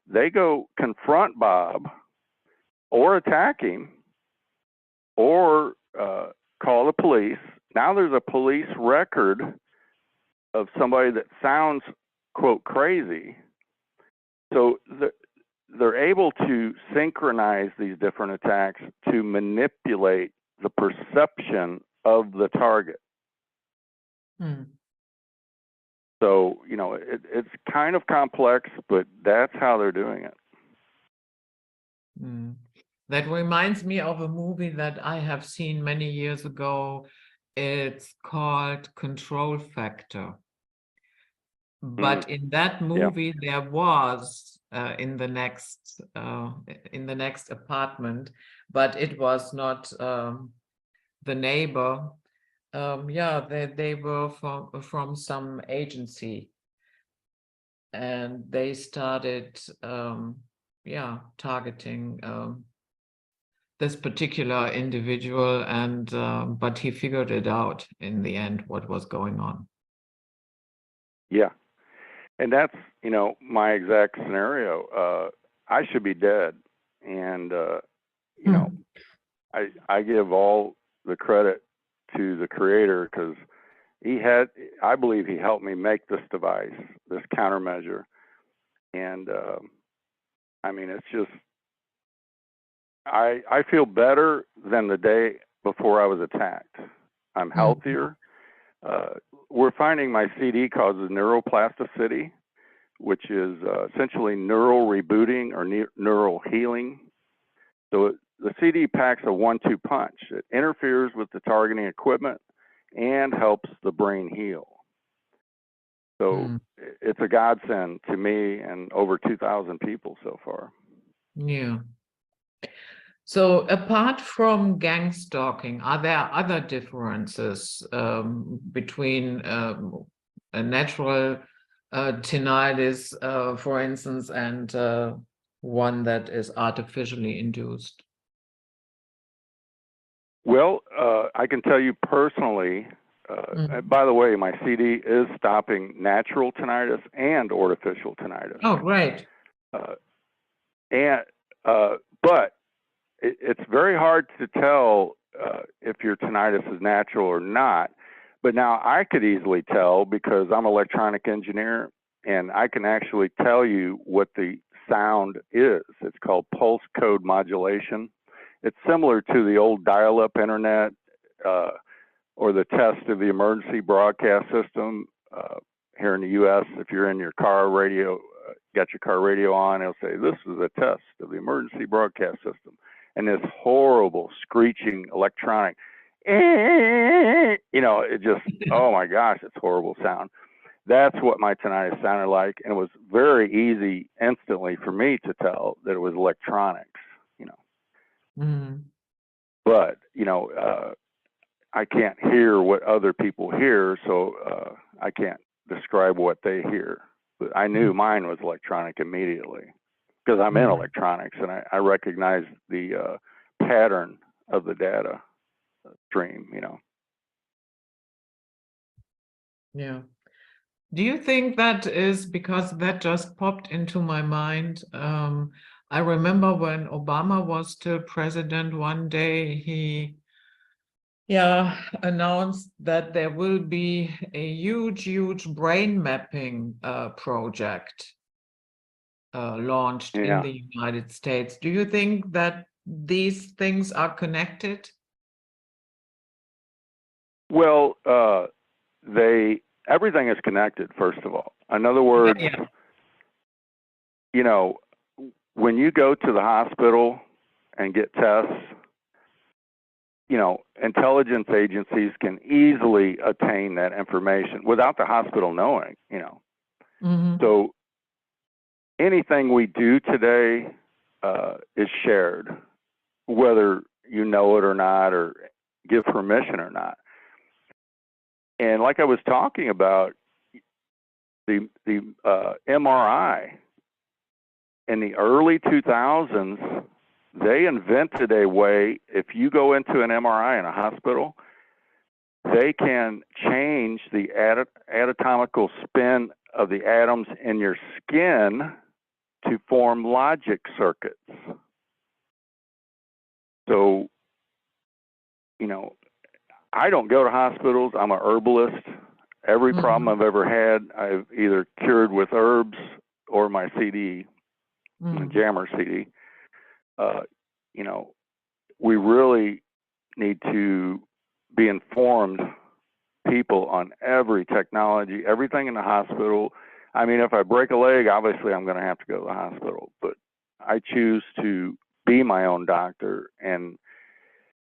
They go confront Bob or attack him or call the police. Now there's a police record of somebody that sounds, quote, crazy. So they're able to synchronize these different attacks to manipulate the perception of the target. So, it's kind of complex, but that's how they're doing it. That reminds me of a movie that I have seen many years ago. It's called Control Factor. But in that Yeah. movie, there was in the next apartment, but it was not the neighbor. Yeah, they were from some agency, and they started yeah, targeting this particular individual, and but he figured it out in the end what was going on. Yeah. And that's, you know, my exact scenario. I should be dead. And, you know, I give all the credit to the creator, because I believe he helped me make this device, this countermeasure. And, I mean, it's just, I feel better than the day before I was attacked. I'm healthier. We're finding my CD causes neuroplasticity, which is essentially neural rebooting or neural healing. So the CD packs a 1-2 punch. It interferes with the targeting equipment and helps the brain heal. So it's a godsend to me and over 2,000 people so far. Yeah. So apart from gang stalking, are there other differences between a natural tinnitus, for instance, and one that is artificially induced? Well, I can tell you personally, by the way, my CD is stopping natural tinnitus and artificial tinnitus. Oh, great. But it's very hard to tell if your tinnitus is natural or not. But now I could easily tell because I'm an electronic engineer, and I can actually tell you what the sound is. It's called pulse code modulation. It's similar to the old dial-up internet or the test of the emergency broadcast system here in the U.S. If you're in your car radio, got your car radio on, it'll say, this is a test of the emergency broadcast system. And this horrible screeching electronic, you know, it just, oh my gosh, it's horrible sound. That's what my tinnitus sounded like. And it was very easy instantly for me to tell that it was electronics, you know. But, you know, I can't hear what other people hear, so I can't describe what they hear. But I knew mine was electronic immediately because I'm in electronics, and I recognize the pattern of the data stream, you know. Yeah. Do you think that is because that just popped into my mind? I remember when Obama was still president, one day he announced that there will be a huge brain mapping project launched in the United States. Do you think that these things are connected? Well, everything is connected, first of all. In other words, you know, when you go to the hospital and get tests, you know, intelligence agencies can easily attain that information without the hospital knowing, you know. So anything we do today is shared, whether you know it or not, or give permission or not. And like I was talking about, the MRI in the early 2000s, they invented a way, if you go into an MRI in a hospital, they can change the anatomical spin of the atoms in your skin to form logic circuits. So, you know, I don't go to hospitals. I'm a herbalist. Every problem I've ever had, I've either cured with herbs or my CD, my Jammer CD. You know, we really need to be informed people on every technology, everything in the hospital. I mean, if I break a leg, obviously I'm going to have to go to the hospital, but I choose to be my own doctor. And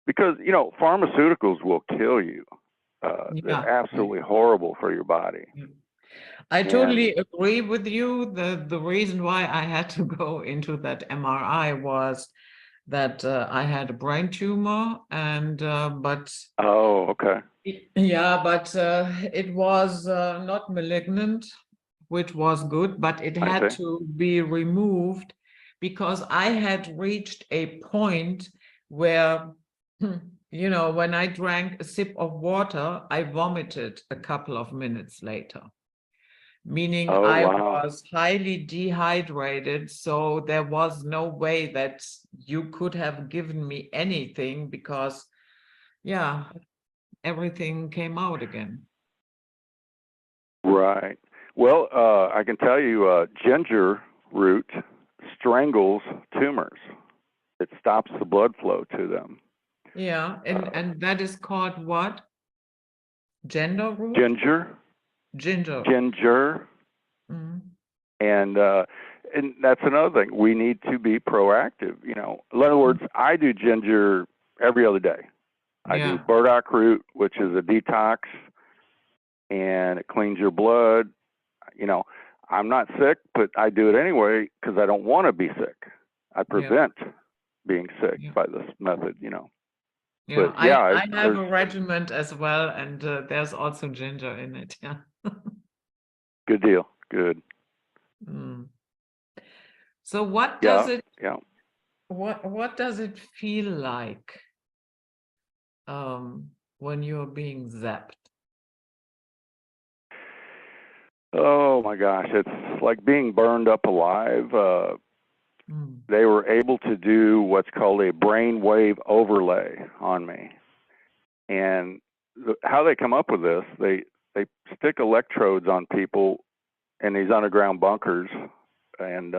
because, you know, pharmaceuticals will kill you. They're absolutely horrible for your body. I And totally agree with you. The reason why I had to go into that MRI was that I had a brain tumor, and but oh, okay. yeah, but it was not malignant, which was good, but it I had see. to be removed because I had reached a point where, you know, when I drank a sip of water, I vomited a couple of minutes later, meaning Oh, I wow. was highly dehydrated. So there was no way that you could have given me anything because, yeah, everything came out again. Right. Well, I can tell you, ginger root strangles tumors. It stops the blood flow to them. Yeah, Uh, and that is called what? Gender root? ginger, Ginger. ginger, Mm. and that's another thing. We need to be proactive. You know, in other words, I do ginger every other day. I do Yeah, burdock root, which is a detox, and it cleans your blood. You know, I'm not sick, but I do it anyway because I don't want to be sick. I yeah, prevent being sick yeah, by this method, you know. yeah. But yeah, I have there's a regiment as well, and there's also ginger in it. Yeah. good deal. Good. Mm. So what does Yeah, it yeah. what does it feel like when you're being zapped? Oh my gosh, it's like being burned up alive. Mm. They were able to do what's called a brain wave overlay on me, and how they come up with this, they stick electrodes on people in these underground bunkers and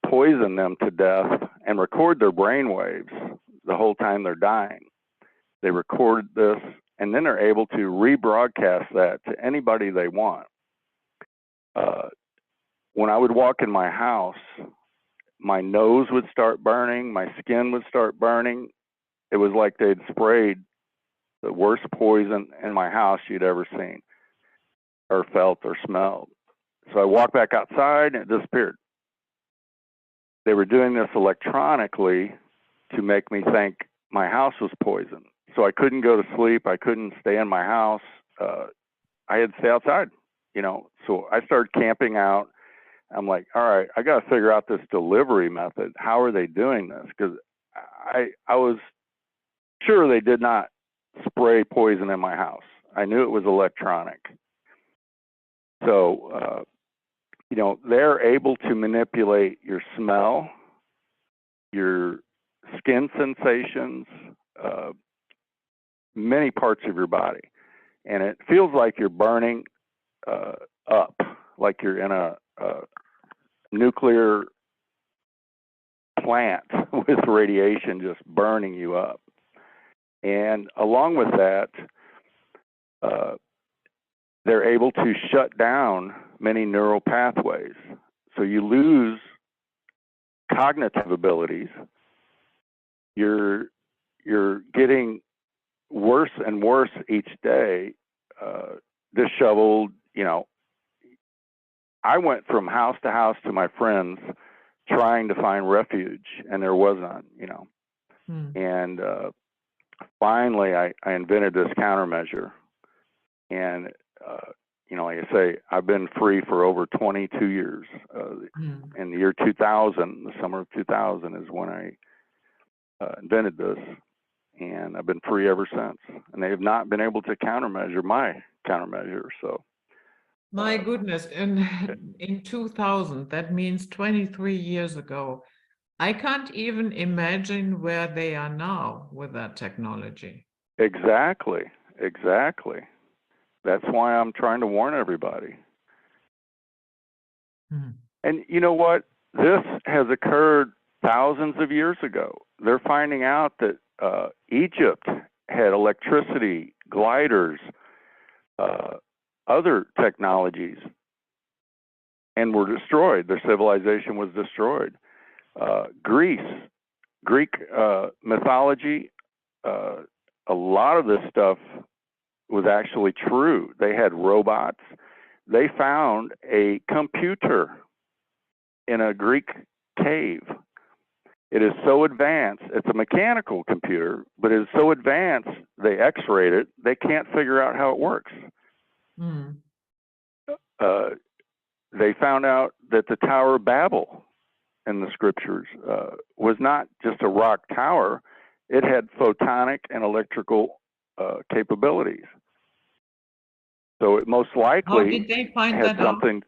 poison them to death and record their brain waves the whole time they're dying. They record this, and then they're able to rebroadcast that to anybody they want. When I would walk in my house, my nose would start burning, my skin would start burning. It was like they'd sprayed the worst poison in my house you'd ever seen or felt or smelled. So I walked back outside and it disappeared. They were doing this electronically to make me think my house was poisoned. So I couldn't go to sleep. I couldn't stay in my house. I had to stay outside, you know. So I started camping out. I'm like, all right, I got to figure out this delivery method. How are they doing this? Because I was sure they did not spray poison in my house. I knew it was electronic. So, you know, they're able to manipulate your smell, your skin sensations, many parts of your body. And it feels like you're burning up, like you're in a nuclear plant with radiation just burning you up. And along with that, they're able to shut down many neural pathways. So you lose cognitive abilities. You're getting worse and worse each day, disheveled. You know, I went from house to house to my friends trying to find refuge, and there was none. You know, and finally, I invented this countermeasure, and you know, like I say, I've been free for over 22 years. In the year 2000, the summer of 2000 is when I invented this, and I've been free ever since. And they have not been able to countermeasure my countermeasure. So, My goodness, in 2000, that means 23 years ago. I can't even imagine where they are now with that technology. exactly. That's why I'm trying to warn everybody. And you know what? This has occurred thousands of years ago. They're finding out that Egypt had electricity, gliders, other technologies, and were destroyed. Their civilization was destroyed. Greek mythology, a lot of this stuff was actually true. They had robots. they found a computer in a Greek cave. It is so advanced, it's a mechanical computer, but it is so advanced, they x-rayed it, they can't figure out how it works. Mm. They found out that the Tower of Babel in the scriptures was not just a rock tower, it had photonic and electrical capabilities. So it most likely How did they find had that something. out?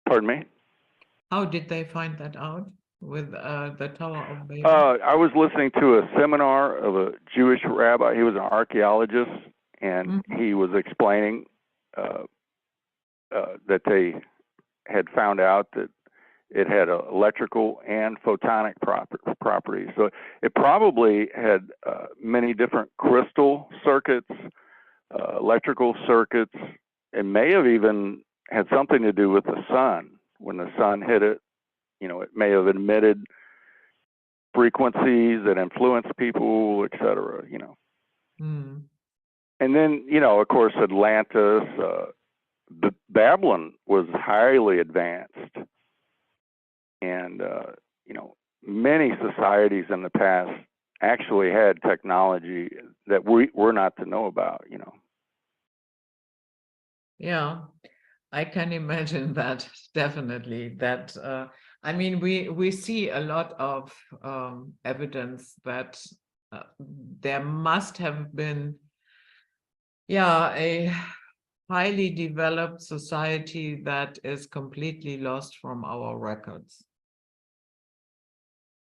Pardon me? How did they find that out with the Tower of Babel? I was listening to a seminar of a Jewish rabbi. He was an archaeologist, and he was explaining that they had found out that it had electrical and photonic properties. So it probably had many different crystal circuits, electrical circuits. It may have even had something to do with the sun. When the sun hit it, you know, it may have emitted frequencies that influence people, et cetera, you know. Mm. And then, you know, of course, Atlantis, Babylon was highly advanced. And, you know, many societies in the past actually had technology that we're not to know about, you know. Yeah, I can imagine that, definitely. That I mean, we see a lot of evidence that there must have been, yeah, a highly developed society that is completely lost from our records.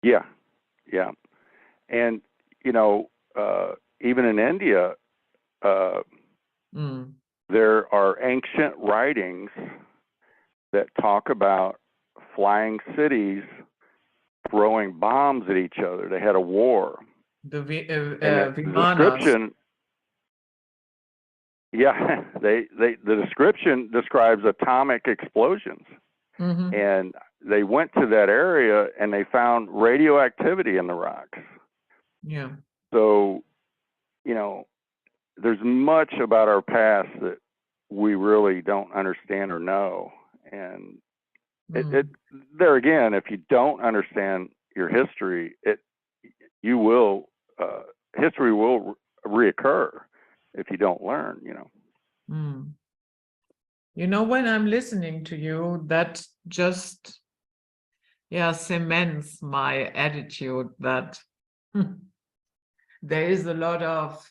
Yeah, yeah. And, you know, even in India, there are ancient writings that talk about flying cities throwing bombs at each other. They had a war. The the Vimanas. description, yeah, the description describes atomic explosions. And they went to that area and they found radioactivity in the rocks. Yeah. So, you know, there's much about our past that we really don't understand or know. And there again, if you don't understand your history, history will reoccur if you don't learn, you know. You know, when I'm listening to you, that just, yeah, cements my attitude that there is a lot of,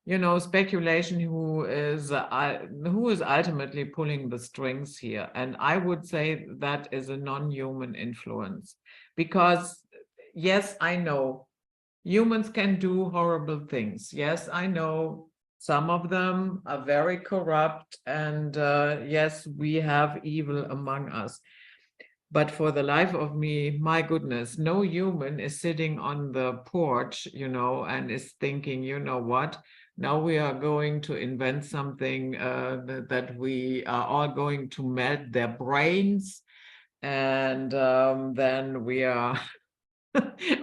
you know, speculation who is ultimately pulling the strings here. And I would say that is a non-human influence, because yes, I know humans can do horrible things. Yes, I know some of them are very corrupt, and yes, we have evil among us. But for the life of me, my goodness, no human is sitting on the porch, you know, and is thinking, you know what, now we are going to invent something that we are all going to melt their brains, and then we are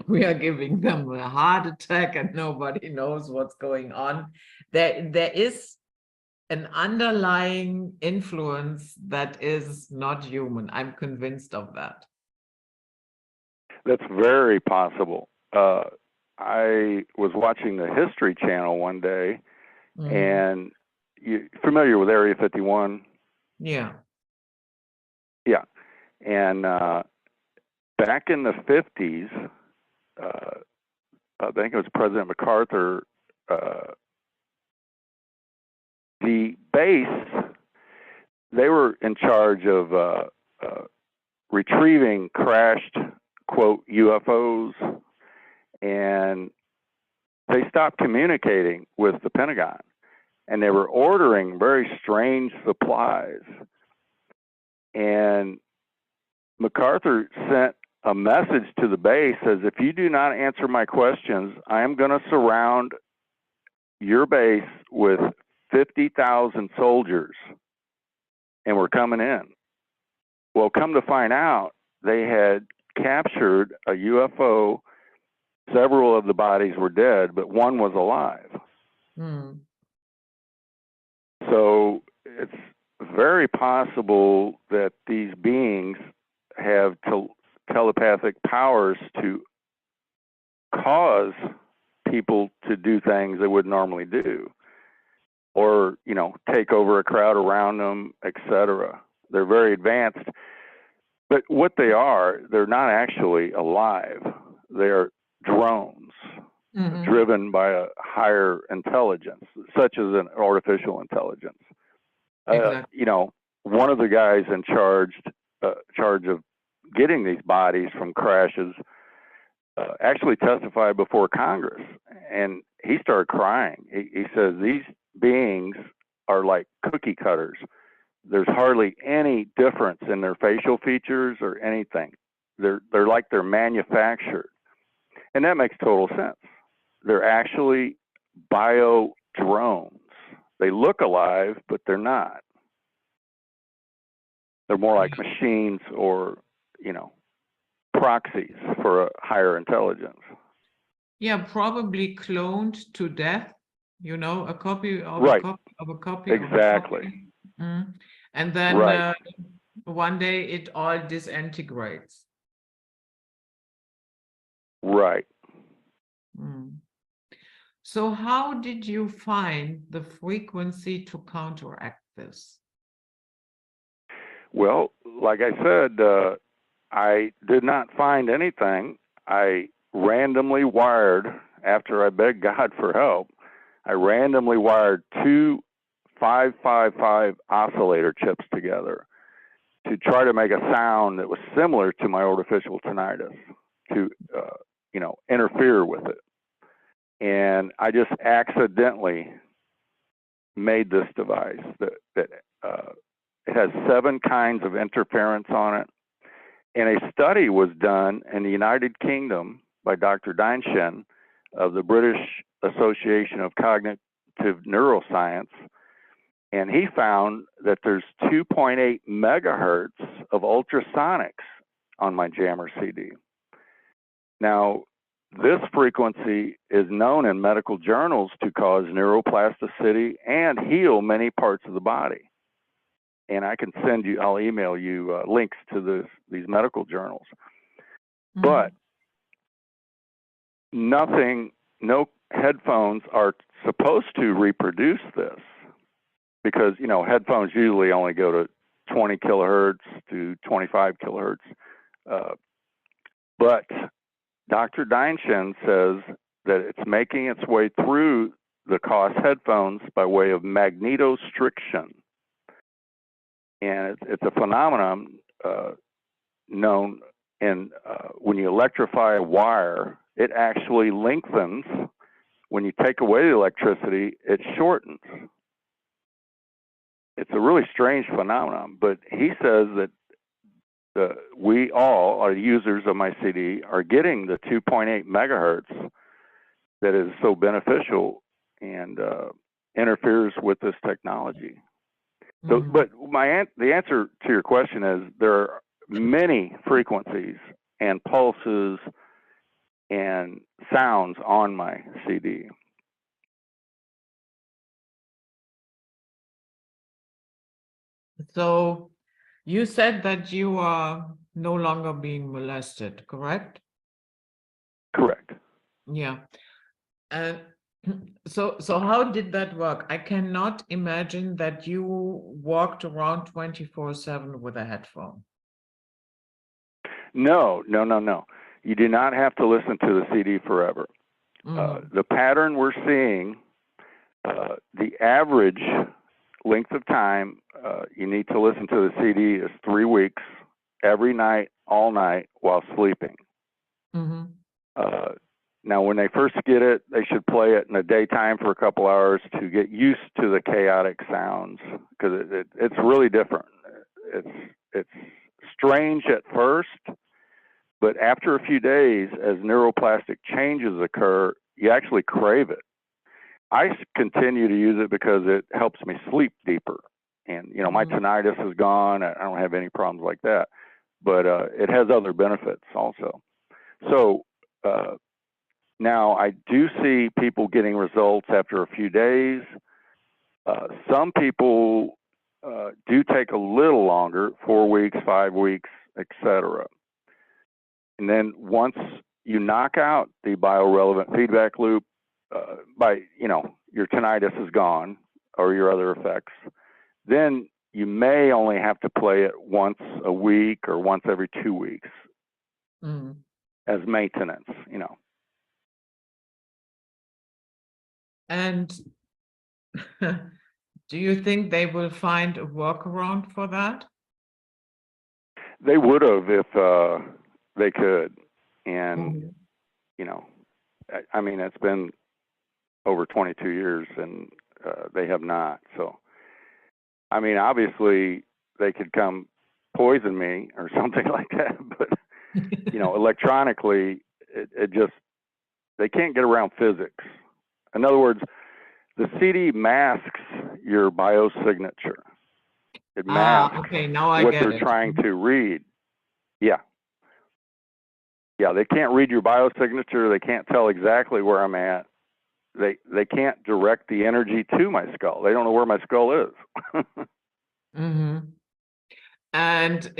we are giving them a heart attack and nobody knows what's going on. There is an underlying influence that is not human. I'm convinced of that. That's very possible. I was watching the History Channel one day, and you familiar with Area 51? Yeah. Yeah. And back in the 50s, I think it was President MacArthur, the base, they were in charge of retrieving crashed, quote, UFOs, and they stopped communicating with the Pentagon, and they were ordering very strange supplies. And MacArthur sent a message to the base, says, if you do not answer my questions, I am going to surround your base with 50,000 soldiers, and we're coming in. Well, come to find out, they had captured a UFO. Several of the bodies were dead, but one was alive. So it's very possible that these beings have telepathic powers to cause people to do things they would normally do, or, you know, take over a crowd around them, etc. They're very advanced. But what they are, they're not actually alive. They're drones driven by a higher intelligence, such as an artificial intelligence. Exactly. You know, one of the guys in charge of getting these bodies from crashes actually testified before Congress, and he started crying. He says these beings are like cookie cutters. There's hardly any difference in their facial features or anything. They're like they're manufactured, and that makes total sense. They're actually bio drones. They look alive, but they're not. They're more like machines, or, you know, proxies for a higher intelligence. Yeah, probably cloned to death, you know, a copy of Right. a copy of a copy Exactly. of a copy. And then Right. one day it all disintegrates. Right. So how did you find the frequency to counteract this? Well, like I said, I did not find anything. I randomly wired, after I begged God for help, I randomly wired two 555 oscillator chips together to try to make a sound that was similar to my artificial tinnitus, to you know, interfere with it. And I just accidentally made this device that it has 7 kinds of interference on it. And a study was done in the United Kingdom by Dr. Dineshen of the British Association of Cognitive Neuroscience, and he found that there's 2.8 megahertz of ultrasonics on my jammer CD. Now, this frequency is known in medical journals to cause neuroplasticity and heal many parts of the body. And I can send you, I'll email you links to these medical journals. But nothing, no headphones are supposed to reproduce this, because, you know, headphones usually only go to 20 kilohertz to 25 kilohertz. But Dr. Dineshen says that it's making its way through the COS headphones by way of magnetostriction. And it's a phenomenon known in when you electrify a wire, it actually lengthens. When you take away the electricity, it shortens. It's a really strange phenomenon, but he says that we all, our users of my CD, are getting the 2.8 megahertz that is so beneficial and interferes with this technology. So, but the answer to your question is there are many frequencies and pulses and sounds on my CD. So you said that you are no longer being molested, correct? Correct. Yeah. So how did that work? I cannot imagine that you walked around 24/7 with a headphone. No. You do not have to listen to the CD forever. The pattern we're seeing, the average length of time you need to listen to the CD is 3 weeks, every night, all night, while sleeping. Now, when they first get it, they should play it in the daytime for a couple hours to get used to the chaotic sounds, because it's really different. It's strange at first, but after a few days, as neuroplastic changes occur, you actually crave it. I continue to use it because it helps me sleep deeper. And, you know, my tinnitus is gone. I don't have any problems like that. But it has other benefits also. So now I do see people getting results after a few days. Some people do take a little longer, 4 weeks, 5 weeks, etc. And then once you knock out the biorelevant feedback loop, your tinnitus is gone or your other effects, then you may only have to play it once a week or once every 2 weeks as maintenance, And do you think they will find a workaround for that? They would have if they could. And, I mean, it's been over 22 years and they have not. So, I mean, obviously they could come poison me or something like that. But, electronically, it just, they can't get around physics. In other words, the CD masks your biosignature. It masks okay, now I what get they're it. trying to read. Yeah, they can't read your biosignnature. They can't tell exactly where I'm at. They can't direct the energy to my skull. They don't know where my skull is. And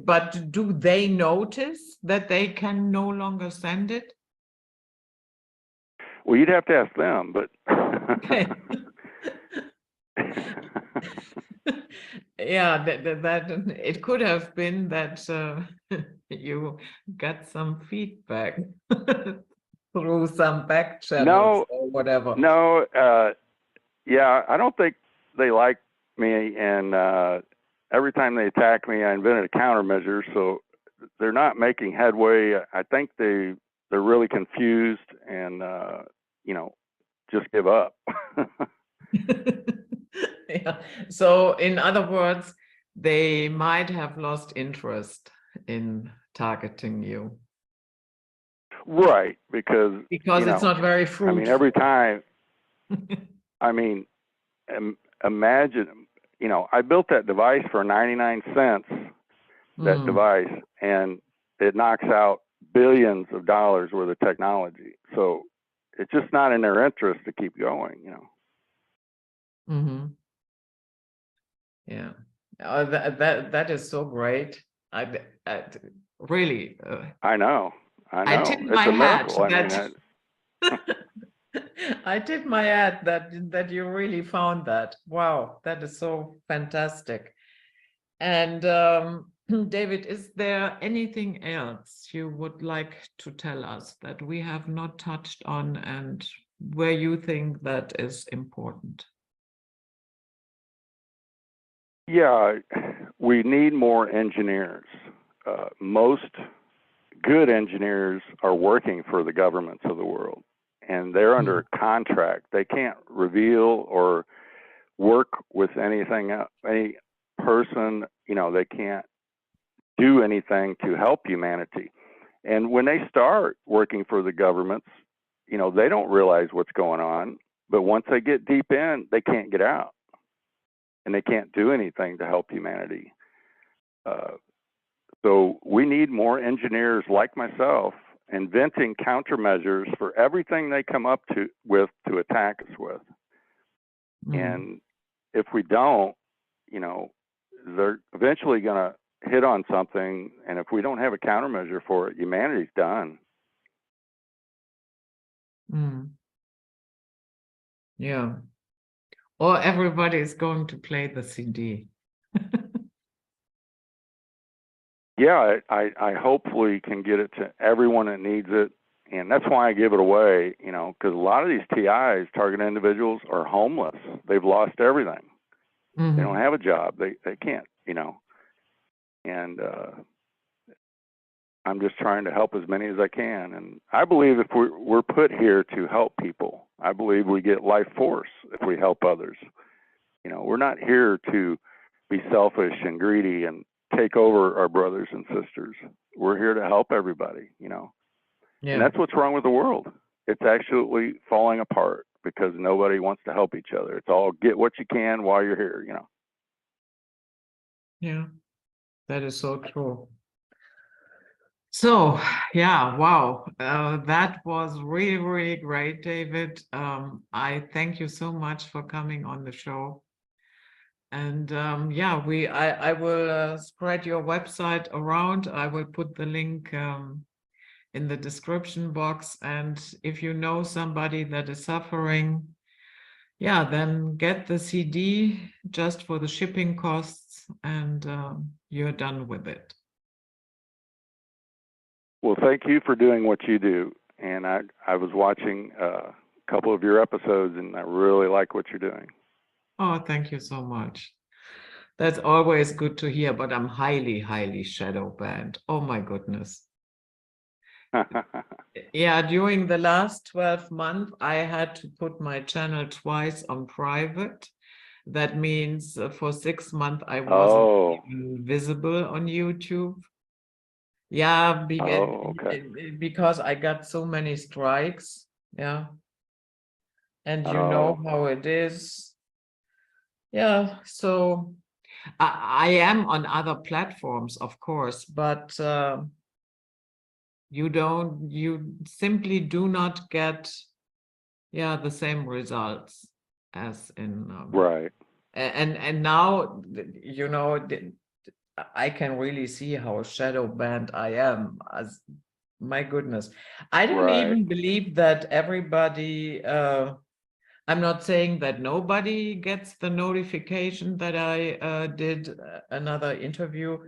but do they notice that they can no longer send it? Well, you'd have to ask them, but yeah, that it could have been that you got some feedback through some back channels or whatever. No, yeah, I don't think they like me, and every time they attack me, I invented a countermeasure, so they're not making headway. I think they're really confused and just give up. Yeah. So in other words, they might have lost interest in targeting you. Right, because it's not very fruitful. I mean, every time, I mean, imagine, I built that device for 99 cents, that device, and it knocks out billions of dollars worth of technology. So it's just not in their interest to keep going, Yeah. That is so great. I really. I know. I tip It's my a hat miracle. that I tip my hat that you really found that. Wow, that is so fantastic. And David, is there anything else you would like to tell us that we have not touched on and where you think that is important? Yeah, we need more engineers. Most good engineers are working for the governments of the world, and they're under contract. They can't reveal or work with any person. They can't do anything to help humanity. And when they start working for the governments, they don't realize what's going on. But once they get deep in, they can't get out. And they can't do anything to help humanity. So we need more engineers like myself inventing countermeasures for everything they come up with to attack us with. And if we don't, they're eventually going to hit on something. And if we don't have a countermeasure for it, humanity's done. Yeah. Or everybody is going to play the CD. Yeah, I hopefully can get it to everyone that needs it. And that's why I give it away, because a lot of these TIs, target individuals, are homeless. They've lost everything. They don't have a job. They can't, And I'm just trying to help as many as I can. And I believe if we're put here to help people, I believe we get life force if we help others. We're not here to be selfish and greedy and take over our brothers and sisters. We're here to help everybody, Yeah. And that's what's wrong with the world. It's actually falling apart because nobody wants to help each other. It's all get what you can while you're here, Yeah, that is so true. So, yeah, wow, that was really, really great, David. I thank you so much for coming on the show. And yeah, I will spread your website around. I will put the link in the description box. And if you know somebody that is suffering, yeah, then get the CD just for the shipping costs, and you're done with it. Well, thank you for doing what you do. And I was watching a couple of your episodes, and I really like what you're doing. Oh, thank you so much. That's always good to hear, but I'm highly, highly shadow banned. Oh my goodness. Yeah, during the last 12 months, I had to put my channel twice on private. That means for 6 months, I wasn't even visible on YouTube. Yeah, okay. because I got so many strikes. Yeah. And you know Oh, how it is. Yeah, so I am on other platforms, of course, but you simply do not get, yeah, the same results as in right. and now, you know, I can really see how shadow banned I am. As my goodness, I don't Right. even believe that everybody. I'm not saying that nobody gets the notification that I did another interview,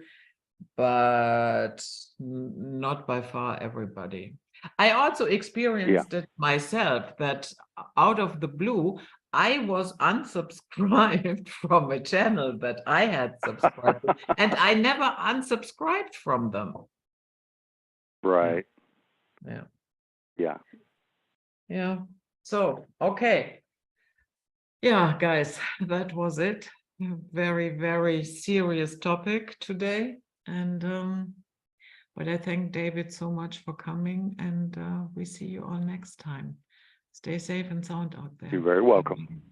but not by far everybody. I also experienced it myself, that out of the blue, I was unsubscribed from a channel that I had subscribed to, and I never unsubscribed from them. Right. Yeah. Yeah. Yeah. So, okay. Yeah, guys, that was it. Very, very serious topic today. And but I thank David so much for coming, and we see you all next time. Stay safe and sound out there. You're very welcome.